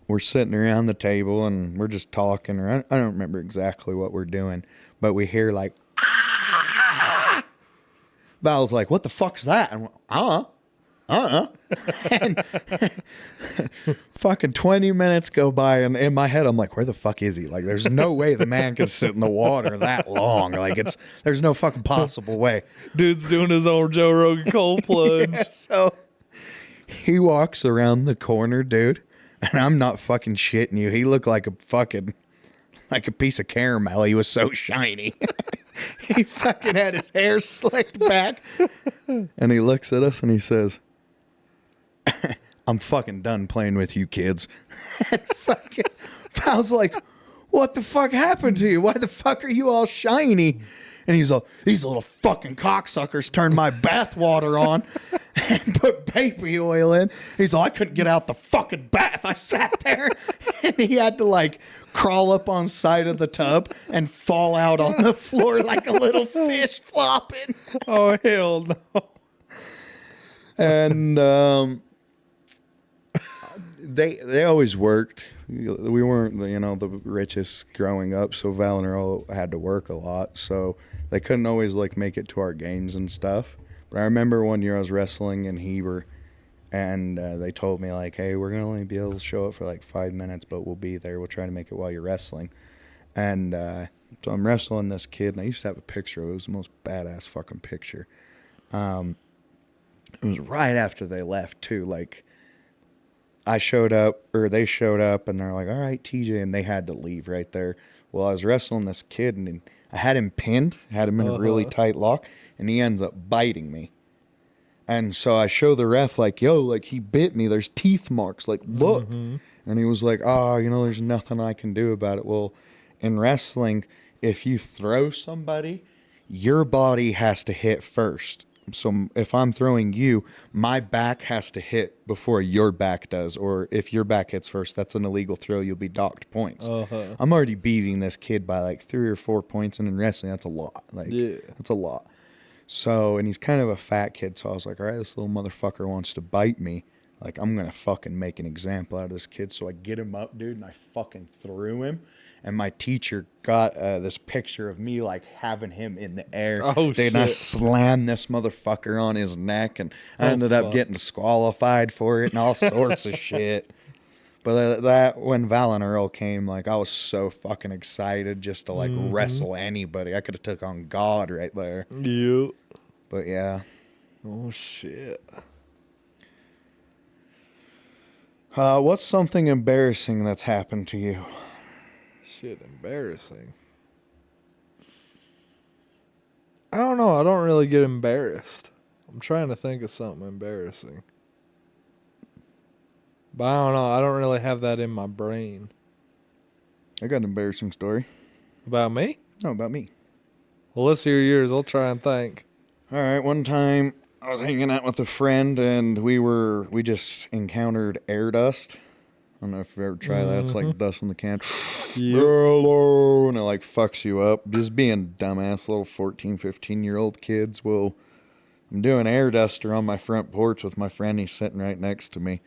we're sitting around the table and we're just talking. Or I don't remember exactly what we're doing, but we hear like, ah! Val's like, what the fuck's that? And and fucking 20 minutes go by, and in my head I'm like, where the fuck is he? Like, there's no way the man can sit in the water that long. Like, there's no fucking possible way. Dude's doing his own Joe Rogan cold plunge. Yeah, so he walks around the corner, dude, and I'm not fucking shitting you. He looked like a piece of caramel. He was so shiny. He fucking had his hair slicked back, and he looks at us and he says, I'm fucking done playing with you kids. And fucking, I was like, what the fuck happened to you? Why the fuck are you all shiny? And he's like, these little fucking cocksuckers turned my bathwater on and put baby oil in. He's like, I couldn't get out the fucking bath. I sat there and he had to like crawl up on side of the tub and fall out on the floor like a little fish flopping. Oh, hell no. And they always worked. We weren't the richest growing up, so Val and Earl had to work a lot, so they couldn't always like make it to our games and stuff. But I remember one year I was wrestling in Heber, and they told me like, hey, we're gonna only be able to show up for like 5 minutes, but we'll be there. We'll try to make it while you're wrestling. And so I'm wrestling this kid, and I used to have a picture. It was the most badass fucking picture. It was right after they left too. Like, I showed up, or they showed up, and they're like, all right, TJ, and they had to leave right there. Well, I was wrestling this kid, and I had him pinned, had him in a really tight lock, and he ends up biting me. And so I show the ref, like, yo, like, he bit me. There's teeth marks. Like, look. And he was like, oh, there's nothing I can do about it. Well, in wrestling, if you throw somebody, your body has to hit first. So if I'm throwing you, my back has to hit before your back does. Or if your back hits first, that's an illegal throw. You'll be docked points. I'm already beating this kid by like 3 or 4 points. And in wrestling, that's a lot. Like, that's a lot. So, and he's kind of a fat kid. So I was like, all right, this little motherfucker wants to bite me. Like, I'm going to fucking make an example out of this kid. So I get him up, dude, and I fucking threw him. and my teacher got this picture of me like having him in the air. Oh, Dude, and I shit. slammed this motherfucker on his neck, and I Oh, ended up fuck. getting disqualified for it and all sorts of shit. But that when Val and Earl came, like I was so fucking excited just to like wrestle anybody. I could have took on God right there. Yep. But yeah. Oh, shit. What's something embarrassing that's happened to you? Shit, embarrassing. I don't know. I don't really get embarrassed. I'm trying to think of something embarrassing. But I don't know. I don't really have that in my brain. I got an embarrassing story. About me? No, about me. Well, let's hear yours. I'll try and think. All right, one time I was hanging out with a friend and we just encountered air dust. I don't know if you've ever tried that. It's like dust in the can. Hello, and it like fucks you up. Just being dumbass little 14, 15-year-old kids. Well, I'm doing air duster on my front porch with my friend. He's sitting right next to me.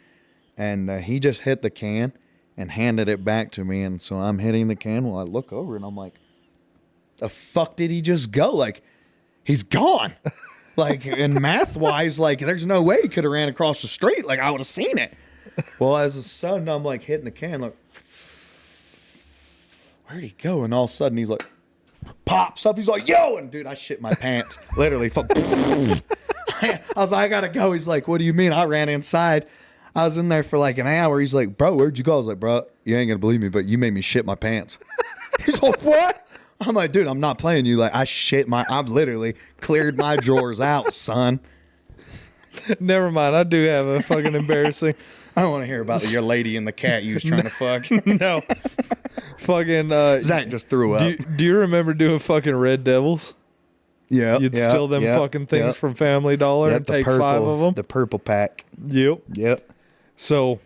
And he just hit the can and handed it back to me. And so I'm hitting the can. Well, I look over and I'm like, the fuck did he just go? Like, he's gone. Like, in math-wise, like, there's no way he could have ran across the street. Like, I would have seen it. Well, as a sudden, I'm, like, hitting the can, like, where'd he go? And all of a sudden, he's like, pops up. He's like, yo! And, dude, I shit my pants. Literally. I was like, I gotta go. He's like, what do you mean? I ran inside. I was in there for, like, an hour. He's like, bro, where'd you go? I was like, bro, you ain't gonna believe me, but you made me shit my pants. He's like, what? I'm like, dude, I'm not playing you. Like, I've literally cleared my drawers out, son. Never mind. I do have a fucking embarrassing. I don't want to hear about your lady and the cat you was trying to fuck. No. Fucking. Zach just threw up. Do you remember doing fucking Red Devils? Yeah. You'd steal them fucking things from Family Dollar and take 5 of them. The purple pack. Yep. So,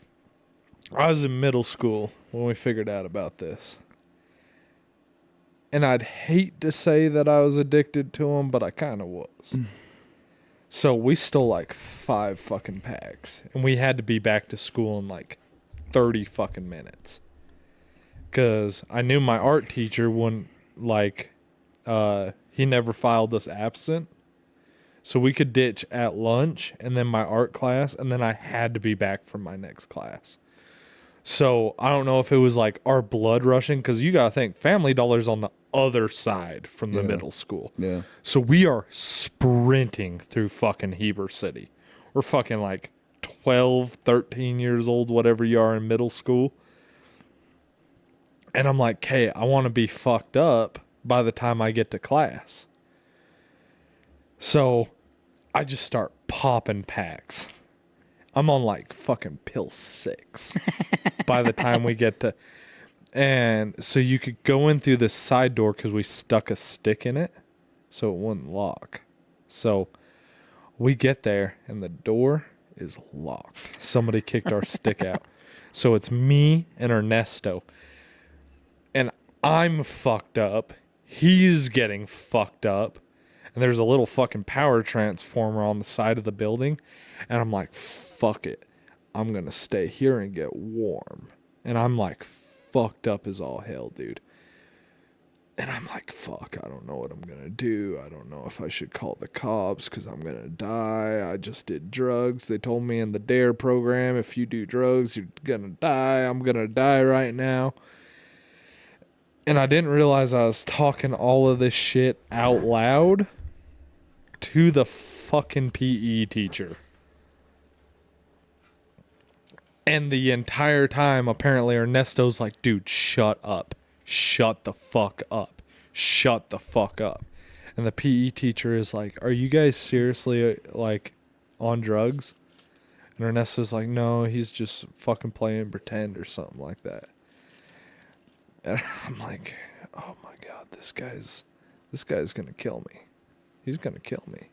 I was in middle school when we figured out about this. And I'd hate to say that I was addicted to them, but I kind of was. So we stole like 5 fucking packs. And we had to be back to school in like 30 fucking minutes. Because I knew my art teacher wouldn't, like, he never filed us absent. So we could ditch at lunch and then my art class. And then I had to be back for my next class. So I don't know if it was like our blood rushing, because you got to think Family Dollar's on the other side from the middle school. Yeah. So we are sprinting through fucking Heber City. We're fucking like 12, 13 years old, whatever you are in middle school. And I'm like, hey, I want to be fucked up by the time I get to class. So I just start popping packs. I'm on like fucking pill 6 by the time we get to... And so you could go in through this side door because we stuck a stick in it so it wouldn't lock. So we get there and the door is locked. Somebody kicked our stick out. So it's me and Ernesto. And I'm fucked up. He's getting fucked up. And there's a little fucking power transformer on the side of the building. And I'm like, fuck it. I'm going to stay here and get warm. And I'm like fucked up as all hell, dude. And I'm like, fuck, I don't know what I'm going to do. I don't know if I should call the cops because I'm going to die. I just did drugs. They told me in the DARE program, if you do drugs, you're going to die. I'm going to die right now. And I didn't realize I was talking all of this shit out loud to the fucking PE teacher. And the entire time, apparently, Ernesto's like, dude, shut up. Shut the fuck up. Shut the fuck up. And the PE teacher is like, are you guys seriously, like, on drugs? And Ernesto's like, no, he's just fucking playing pretend or something like that. And I'm like, oh my God, this guy's going to kill me. He's going to kill me.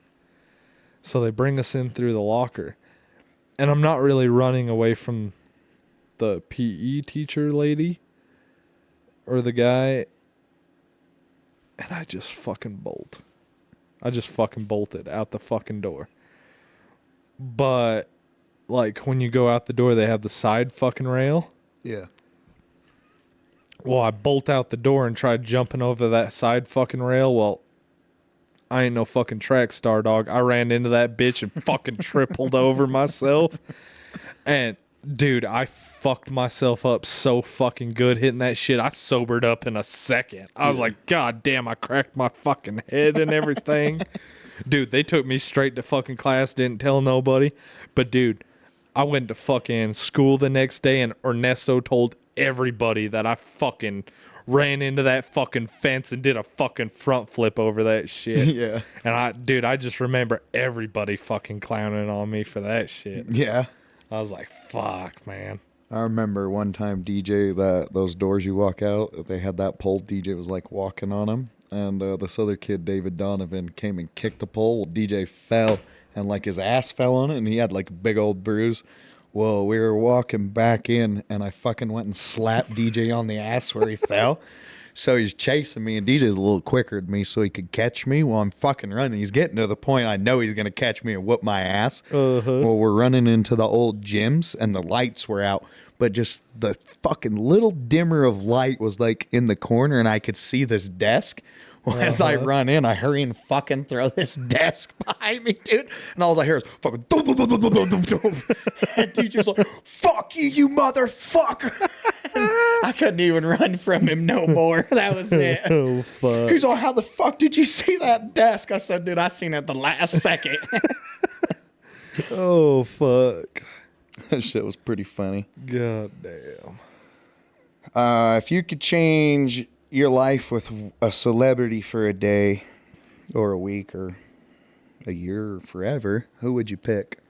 So they bring us in through the locker. And I'm not really running away from the PE teacher lady or the guy. And I just fucking bolt. I just fucking bolted out the fucking door. But, like, when you go out the door, they have the side fucking rail. Yeah. Well, I bolt out the door and tried jumping over that side fucking rail. Well, I ain't no fucking track star, dog. I ran into that bitch and fucking tripled over myself. And, dude, I fucked myself up so fucking good hitting that shit. I sobered up in a second. I was like, God damn, I cracked my fucking head and everything. Dude, they took me straight to fucking class, didn't tell nobody. But, dude, I went to fucking school the next day, and Ernesto told everybody that I fucking ran into that fucking fence and did a fucking front flip over that shit. Yeah. And I just remember everybody fucking clowning on me for that shit. Yeah. I was like, fuck, man. I remember one time DJ, those doors you walk out, they had that pole. DJ was like walking on them, and this other kid, David Donovan, came and kicked the pole. Well, DJ fell, and like his ass fell on it, and he had like a big old bruise. Well, we were walking back in, and I fucking went and slapped DJ on the ass where he fell. So he's chasing me, and DJ's a little quicker than me, so he could catch me while I'm fucking running. He's getting to the point I know he's going to catch me and whoop my ass. Well, we're running into the old gyms, and the lights were out, but just the fucking little dimmer of light was like in the corner, and I could see this desk. Well, as I run in, I hurry and fucking throw this desk behind me, dude. And all I hear is fucking dum, dum, dum, dum, dum, dum, dum. And teacher's like, fuck you, you motherfucker. I couldn't even run from him no more. That was it. Oh, fuck. He's like, how the fuck did you see that desk? I said, dude, I seen it the last second. Oh, fuck. That shit was pretty funny. God damn. If you could change your life with a celebrity for a day or a week or a year or forever, who would you pick?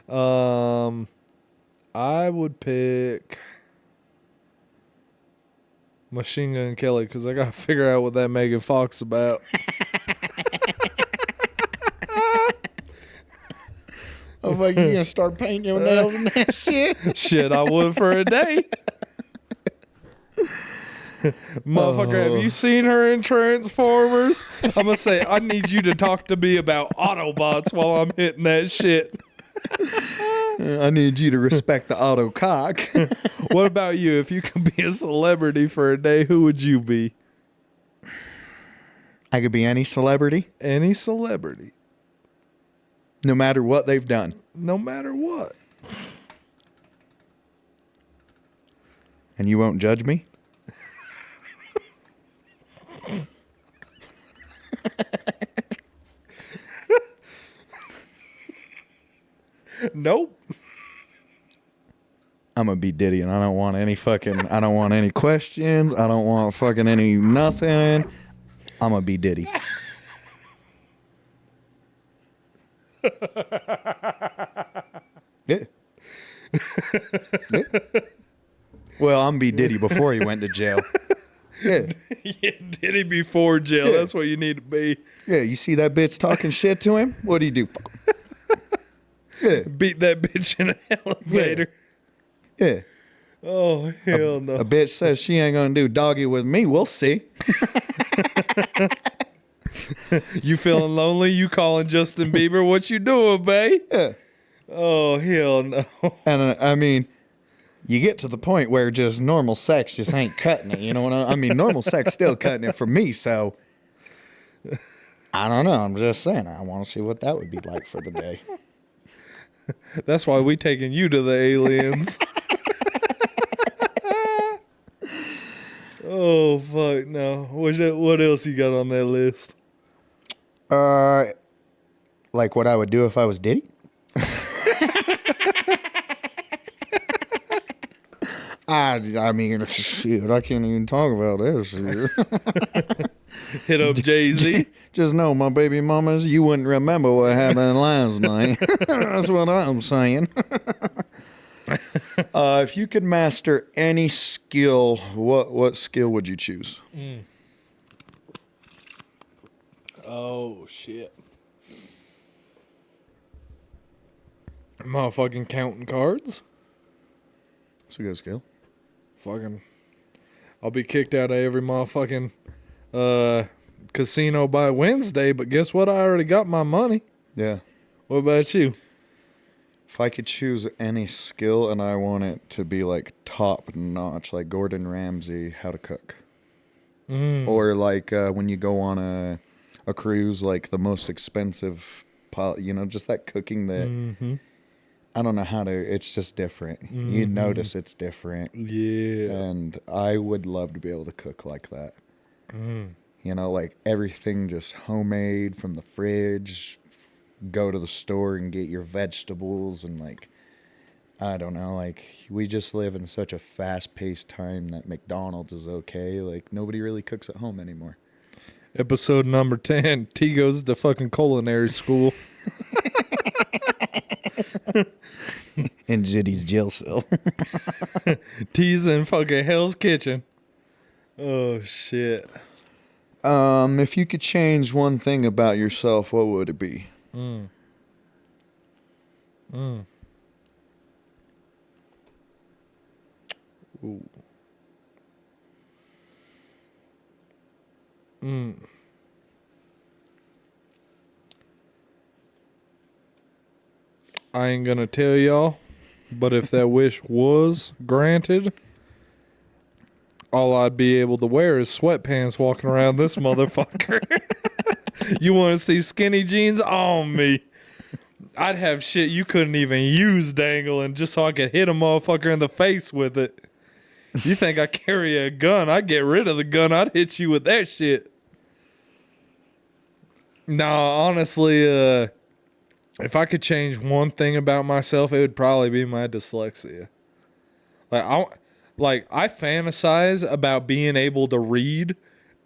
I would pick Machine Gun Kelly because I gotta figure out what that Megan Fox about. Oh, fuck, you gonna start painting your nails and that shit? Shit, I would for a day. Motherfucker, have you seen her in Transformers? I'm gonna say, I need you to talk to me about Autobots while I'm hitting that shit. I need you to respect the auto cock. What about you? If you could be a celebrity for a day, who would you be? I could be any celebrity, Any celebrity. no matter what they've done. No matter what. And you won't judge me? Nope. I'm gonna be Diddy, and I don't want any questions. I don't want fucking any nothing. I'm gonna be Diddy. Yeah. Yeah. Well, I'm be Diddy before he went to jail. Yeah. Yeah, Diddy before jail. Yeah. That's what you need to be. Yeah, you see that bitch talking shit to him? What do you do? Yeah. Beat that bitch in an elevator. Yeah. Oh, hell A no. bitch says she ain't gonna do doggy with me. We'll see. You feeling lonely? You calling Justin Bieber? What you doing, babe? Yeah. Oh, hell no. And I mean, you get to the point where just normal sex just ain't cutting it. You know what I mean? Normal sex still cutting it for me. So I don't know. I'm just saying. I want to see what that would be like for the day. That's why we taking you to the aliens. Oh, fuck no. What else you got on that list? Like what I would do if I was Diddy? I mean, shit, I can't even talk about this. Hit up Jay-Z. Just know, my baby mamas, you wouldn't remember what happened last night. That's what I'm saying. If you could master any skill, what skill would you choose? Oh, shit. Motherfucking counting cards. That's a good skill. Fucking, I'll be kicked out of every motherfucking casino by Wednesday, but guess what? I already got my money. Yeah. What about you? If I could choose any skill and I want it to be like top notch, like Gordon Ramsay, how to cook. Or like when you go on a cruise, like the most expensive, just that cooking that I don't know how to. It's just different. You notice it's different. Yeah. And I would love to be able to cook like that. Like everything just homemade from the fridge. Go to the store and get your vegetables and like. I don't know, like, we just live in such a fast-paced time that McDonald's is okay. Like, nobody really cooks at home anymore. Episode number 10, T goes to fucking culinary school. In Jitty's jail cell. T's in fucking Hell's Kitchen. Oh, shit. If you could change one thing about yourself, what would it be? Ooh. I ain't gonna tell y'all, but if that wish was granted, all I'd be able to wear is sweatpants walking around this motherfucker. You want to see skinny jeans on me? I'd have shit you couldn't even use dangling just so I could hit a motherfucker in the face with it. You think I carry a gun? I'd get rid of the gun. I'd hit you with that shit. Nah, honestly, if I could change one thing about myself, it would probably be my dyslexia. I fantasize about being able to read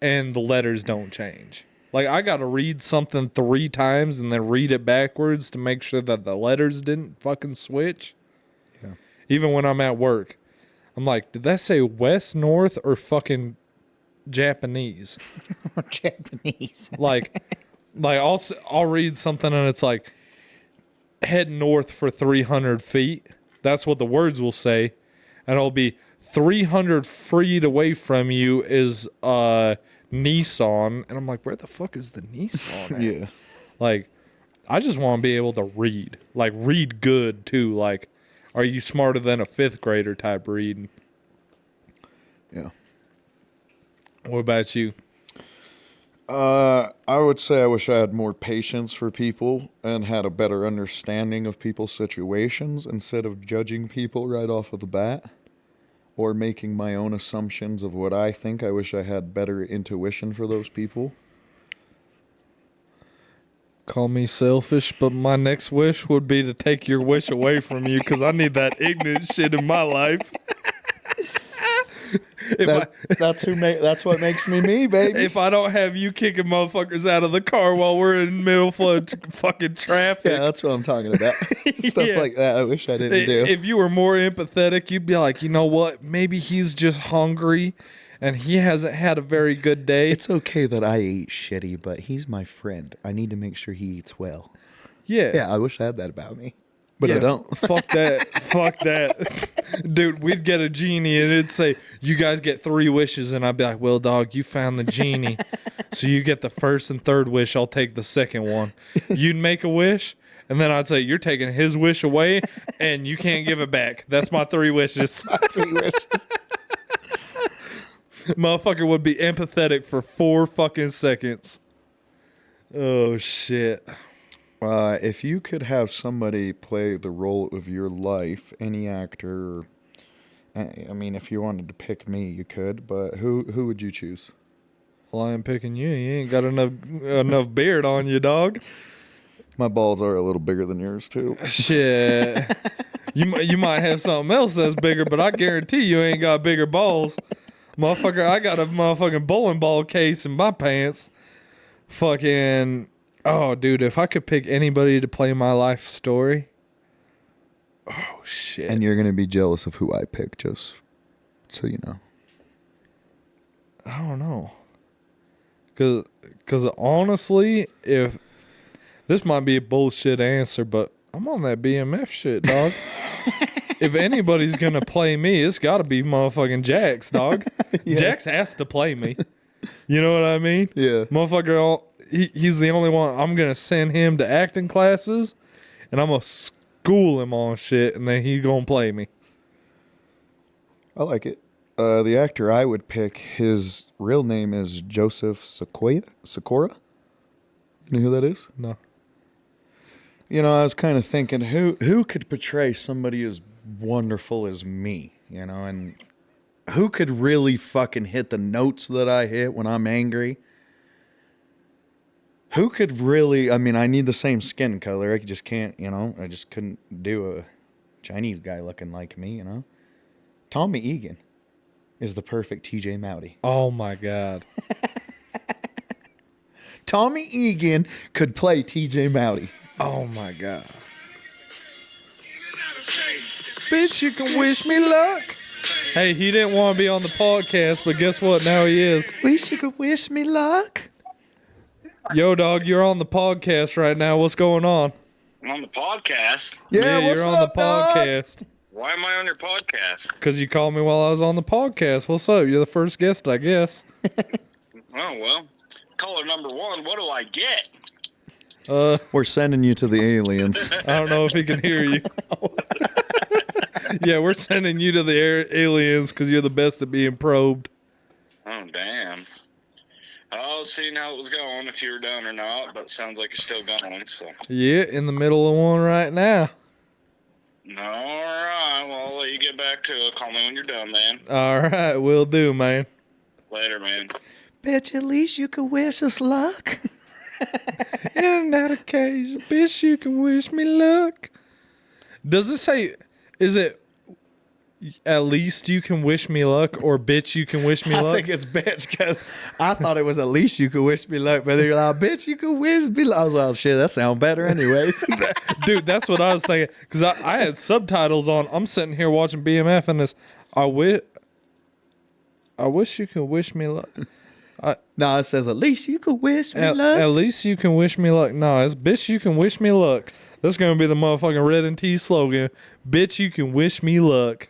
and the letters don't change. Like, I got to read something 3 times and then read it backwards to make sure that the letters didn't fucking switch. Yeah. Even when I'm at work. I'm like, did that say west, north, or fucking Japanese? Japanese. like I'll read something and it's like, head north for 300 feet. That's what the words will say. And it'll be 300 feet away from you is Nissan. And I'm like, where the fuck is the Nissan at? Yeah. Like, I just want to be able to read. Like, read good, too. Like, are you smarter than a 5th grader type reading? Yeah. What about you? I would say I wish I had more patience for people and had a better understanding of people's situations instead of judging people right off of the bat or making my own assumptions of what I think. I wish I had better intuition for those people. Call me selfish, but my next wish would be to take your wish away from you because I need that ignorant shit in my life. That's what makes me, baby. If I don't have you kicking motherfuckers out of the car while we're in the middle of fucking traffic. Yeah, that's what I'm talking about. Stuff like that I wish I didn't do. If you were more empathetic, you'd be like, you know what? Maybe he's just hungry and he hasn't had a very good day. It's okay that I eat shitty, but he's my friend. I need to make sure he eats well. Yeah. Yeah, I wish I had that about me. But I don't. Fuck that. Fuck that. Dude, we'd get a genie and it'd say, you guys get 3 wishes. And I'd be like, well, dog, you found the genie. So you get the first and third wish. I'll take the second one. You'd make a wish. And then I'd say, you're taking his wish away and you can't give it back. That's my 3 wishes. My 3 wishes. Motherfucker would be empathetic for 4 fucking seconds. Oh, shit. If you could have somebody play the role of your life, any actor, I mean, if you wanted to pick me, you could, but who would you choose? Well, I ain't picking you. You ain't got enough beard on you, dog. My balls are a little bigger than yours, too. Shit. You might have something else that's bigger, but I guarantee you ain't got bigger balls. Motherfucker, I got a motherfucking bowling ball case in my pants. Fucking... Oh, dude, if I could pick anybody to play my life story. Oh, shit. And you're going to be jealous of who I pick, just so you know. I don't know. Because honestly, if... This might be a bullshit answer, but I'm on that BMF shit, dog. If anybody's going to play me, it's got to be motherfucking Jax, dog. Yeah. Jax has to play me. You know what I mean? Yeah. Motherfucker... He's the only one. I'm going to send him to acting classes, and I'm going to school him on shit, and then he gonna play me. I like it. The actor I would pick, his real name is Joseph Sikora. You know who that is? No. You know, I was kind of thinking, who could portray somebody as wonderful as me? You know, and who could really fucking hit the notes that I hit when I'm angry? Who could really, I mean, I need the same skin color. I just can't, you know, I just couldn't do a Chinese guy looking like me, you know? Tommy Egan is the perfect TJ Mowdy. Oh my God. Tommy Egan could play TJ Mowdy. Oh my God. Bitch, you can wish me luck. Hey, he didn't want to be on the podcast, but guess what? Now he is. At least you could wish me luck. Yo, dog, you're on the podcast right now. What's going on? I'm on the podcast. Yeah, what's you're on up, the podcast. Why am I on your podcast? Because you called me while I was on the podcast. What's up? You're the first guest, I guess. Oh, well. Caller number one, what do I get? We're sending you to the aliens. I don't know if he can hear you. Yeah, we're sending you to the aliens because you're the best at being probed. Oh, damn. I was seeing how it was going, if you were done or not, but it sounds like you're still going, so. Yeah, in the middle of one right now. All right, well, I'll let you get back to it. Call me when you're done, man. All right, will do, man. Later, man. Bitch, at least you could wish us luck. In that occasion, bitch, you can wish me luck. Does it say, is it at least you can wish me luck or bitch, you can wish me I luck? think it's bitch because I thought it was at least you could wish me luck, but you're like, bitch, you could wish me luck. I was like, oh, shit, that sounds better anyways. Dude, that's what I was thinking. Because I had subtitles on. I'm sitting here watching BMF and this, I wish you could wish me luck. No, it says at least you could wish me luck. At least you can wish me luck. No, it's bitch, you can wish me luck. That's going to be the motherfucking Red and T slogan. Bitch, you can wish me luck.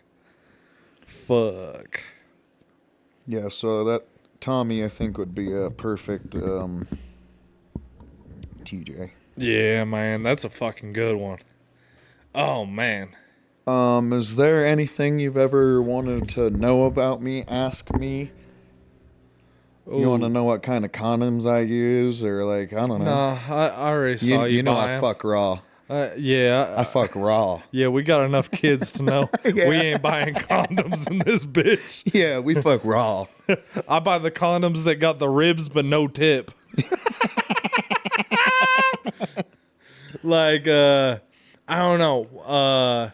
Fuck. Yeah, so that Tommy, I think, would be a perfect TJ. Yeah, man, that's a fucking good one. Oh, man. Is there anything you've ever wanted to know about me? Ask me. You want to know what kind of condoms I use, or like, I don't know. Nah, I already saw you. You know buy I 'em. fuck raw. Yeah. I fuck raw. Yeah, we got enough kids to know Yeah. we ain't buying condoms in this bitch. Yeah, we fuck raw. I buy the condoms that got the ribs but no tip. Like, I don't know.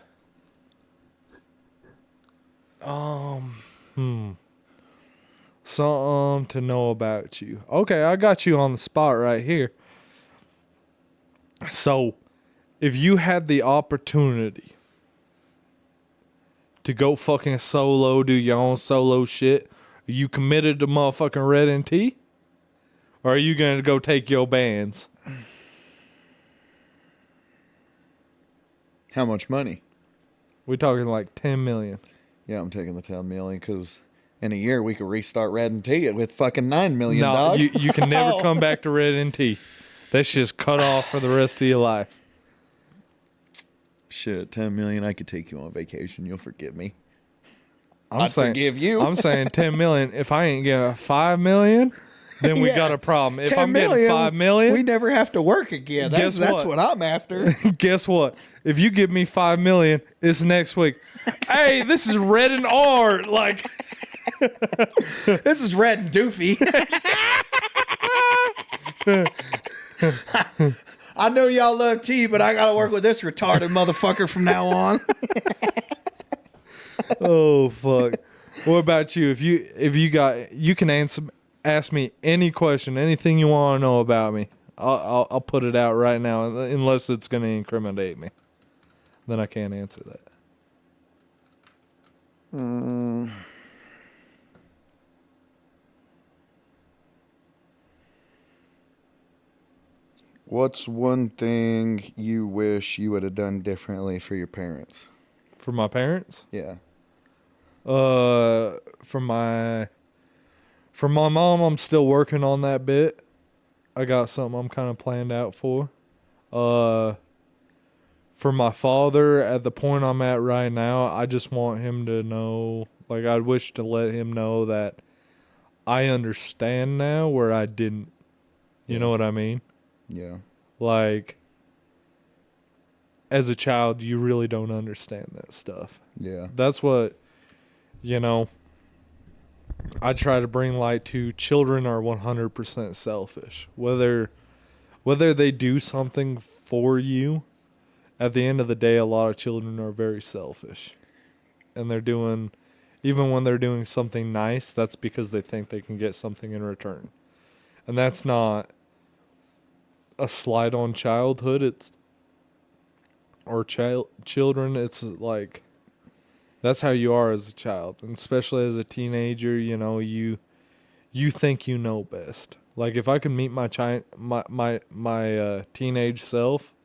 Something to know about you. Okay, I got you on the spot right here. So, if you had the opportunity to go fucking solo, do your own solo shit, are you committed to motherfucking Red and T? Or are you going to go take your bands? How much money? We're talking like 10 million. Yeah, I'm taking the 10 million because in a year we could restart Red and T with fucking 9 million, No, dog. you can never come back to Red and T. That's just cut off for the rest of your life. Shit, 10 million, I could take you on vacation. You'll forgive me. I'd forgive you. I'm saying 10 million. If I ain't getting 5 million, then we Yeah, got a problem. If 10 I'm getting million, 5 million, we never have to work again. Guess That's what? what I'm after. guess what? If you give me 5 million, it's next week. Hey, this is Red and Art. Like, This is Red and Doofy. I know y'all love tea, but I gotta work with this retarded motherfucker from now on. oh fuck. What about you? If you got, you can ask me any question, anything you want to know about me. I'll put it out right now, unless it's gonna incriminate me. Then I can't answer that. What's one thing you wish you would have done differently for your parents? For my parents? Yeah. For my mom, I'm still working on that bit. I got something I'm kind of planned out for. for my father at the point I'm at right now, I just want him to know, like, I wish to let him know that I understand now where I didn't. You Yeah. know what I mean? Yeah. Like, as a child, you really don't understand that stuff. Yeah. That's what, you know, I try to bring light to. Children are 100% selfish. Whether they do something for you, at the end of the day, a lot of children are very selfish. And they're doing, even when they're doing something nice, that's because they think they can get something in return. And that's not a slight on childhood. It's, or children. It's like, that's how you are as a child. And especially as a teenager, you know, you think you know best. Like, if I could meet my teenage self,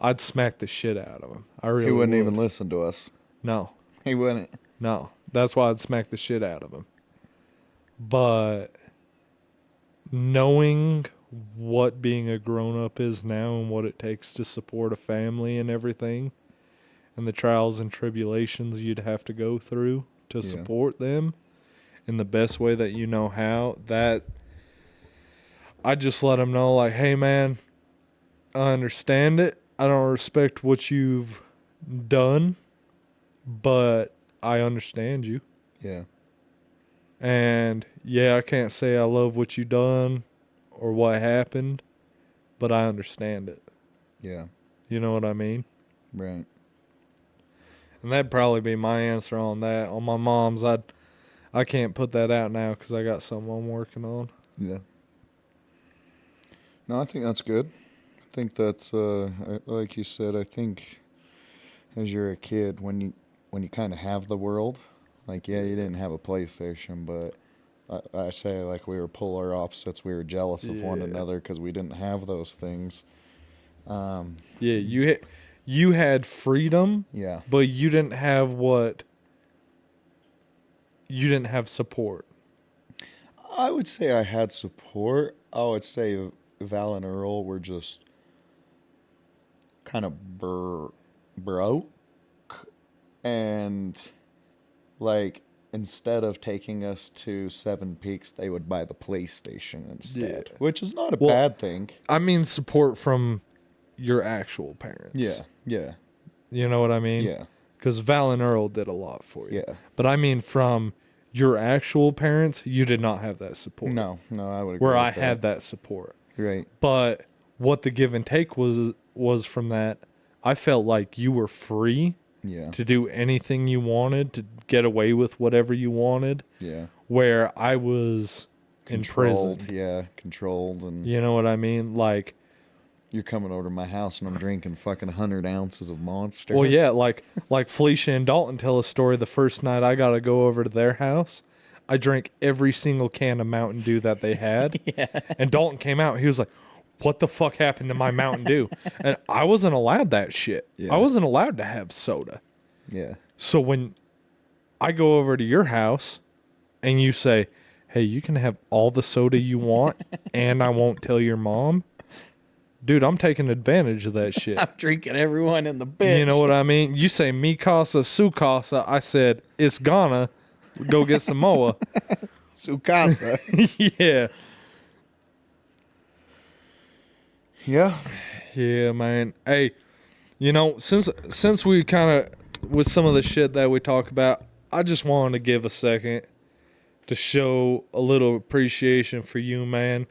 I'd smack the shit out of him. I really He wouldn't would. even listen to us. No. He wouldn't. No. That's why I'd smack the shit out of him. But knowing what being a grown-up is now and what it takes to support a family and everything, and the trials and tribulations you'd have to go through to support them in the best way that you know how, that I just let them know, like, hey, man, I understand it. I don't respect what you've done, but I understand you. Yeah. And yeah, I can't say I love what you done or what happened, but I understand it. Yeah. You know what I mean? Right. And that'd probably be my answer on that. On my mom's, I can't put that out now because I got something I'm working on. Yeah. No, I think that's good. I think that's like you said. I think as you're a kid, when you kind of have the world, like, yeah, you didn't have a PlayStation, but I say, like, we were polar opposites. We were jealous of one another because we didn't have those things. Yeah, you had freedom, Yeah. but you didn't have you didn't have support. I would say I had support. I would say Val and Earl were just kind of broke. And, like, instead of taking us to Seven Peaks, they would buy the PlayStation instead. Yeah. Which is not a Well, bad thing. I mean support from your actual parents. Yeah. Yeah. You know what I mean? Yeah. Because Val and Earl did a lot for you. Yeah. But I mean from your actual parents, you did not have that support. No, I would agree Where with I had that support. Right. But what the give and take was from that, I felt like you were free Yeah. to do anything you wanted, to get away with whatever you wanted, Yeah. where I was Controlled. imprisoned. Yeah. Controlled. And You know what I mean? Like, you're coming over to my house and I'm drinking fucking 100 ounces of Monster. well, yeah, like Felicia and Dalton tell a story. The first night I got to go over to their house, I drank every single can of Mountain Dew that they had. Yeah. And Dalton came out. He was like, what the fuck happened to my Mountain Dew? And I wasn't allowed that shit. Yeah. I wasn't allowed to have soda. Yeah. So when I go over to your house and you say, hey, you can have all the soda you want and I won't tell your mom, dude, I'm taking advantage of that shit. I'm drinking everyone in the bitch. You know what I mean? You say mi casa, su casa. I said, it's gonna go get some moa. Su casa. Yeah. Yeah. Yeah, man. Hey, you know, since we kind of, with some of the shit that we talk about, I just wanted to give a second to show a little appreciation for you, man.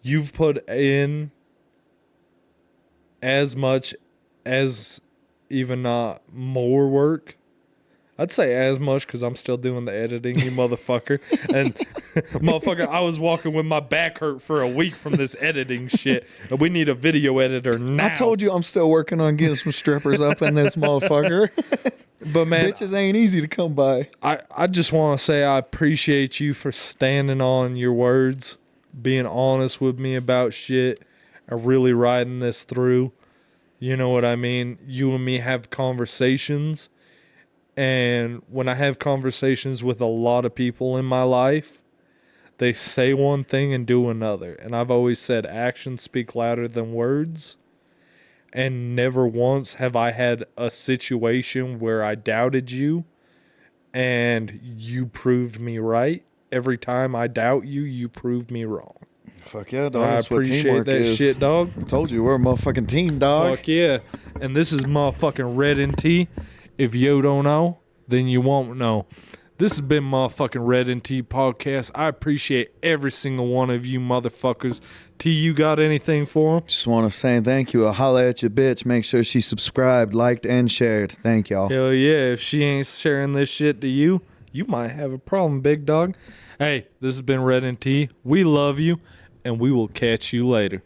You've put in as much as, even not more work. I'd say as much because I'm still doing the editing, you motherfucker. And motherfucker, I was walking with my back hurt for a week from this editing shit. And we need a video editor now. I told you I'm still working on getting some strippers up in this motherfucker. But man, bitches ain't easy to come by. I just want to say I appreciate you for standing on your words, being honest with me about shit, and really riding this through. You know what I mean? You and me have conversations. And when I have conversations with a lot of people in my life, they say one thing and do another. And I've always said actions speak louder than words. And never once have I had a situation where I doubted you and you proved me right. Every time I doubt you, you prove me wrong. Fuck yeah, dog. I That's what appreciate teamwork that is. shit, dog. I told you we're a motherfucking team, dog. Fuck yeah. And this is motherfucking Red and T. If you don't know, then you won't know. This has been motherfucking Red and T podcast. I appreciate every single one of you motherfuckers. T, you got anything for them? Just want to say thank you. I'll holla at your bitch. Make sure she subscribed, liked, and shared. Thank y'all. Hell yeah. If she ain't sharing this shit to you, you might have a problem, big dog. Hey, this has been Red and T. We love you, and we will catch you later.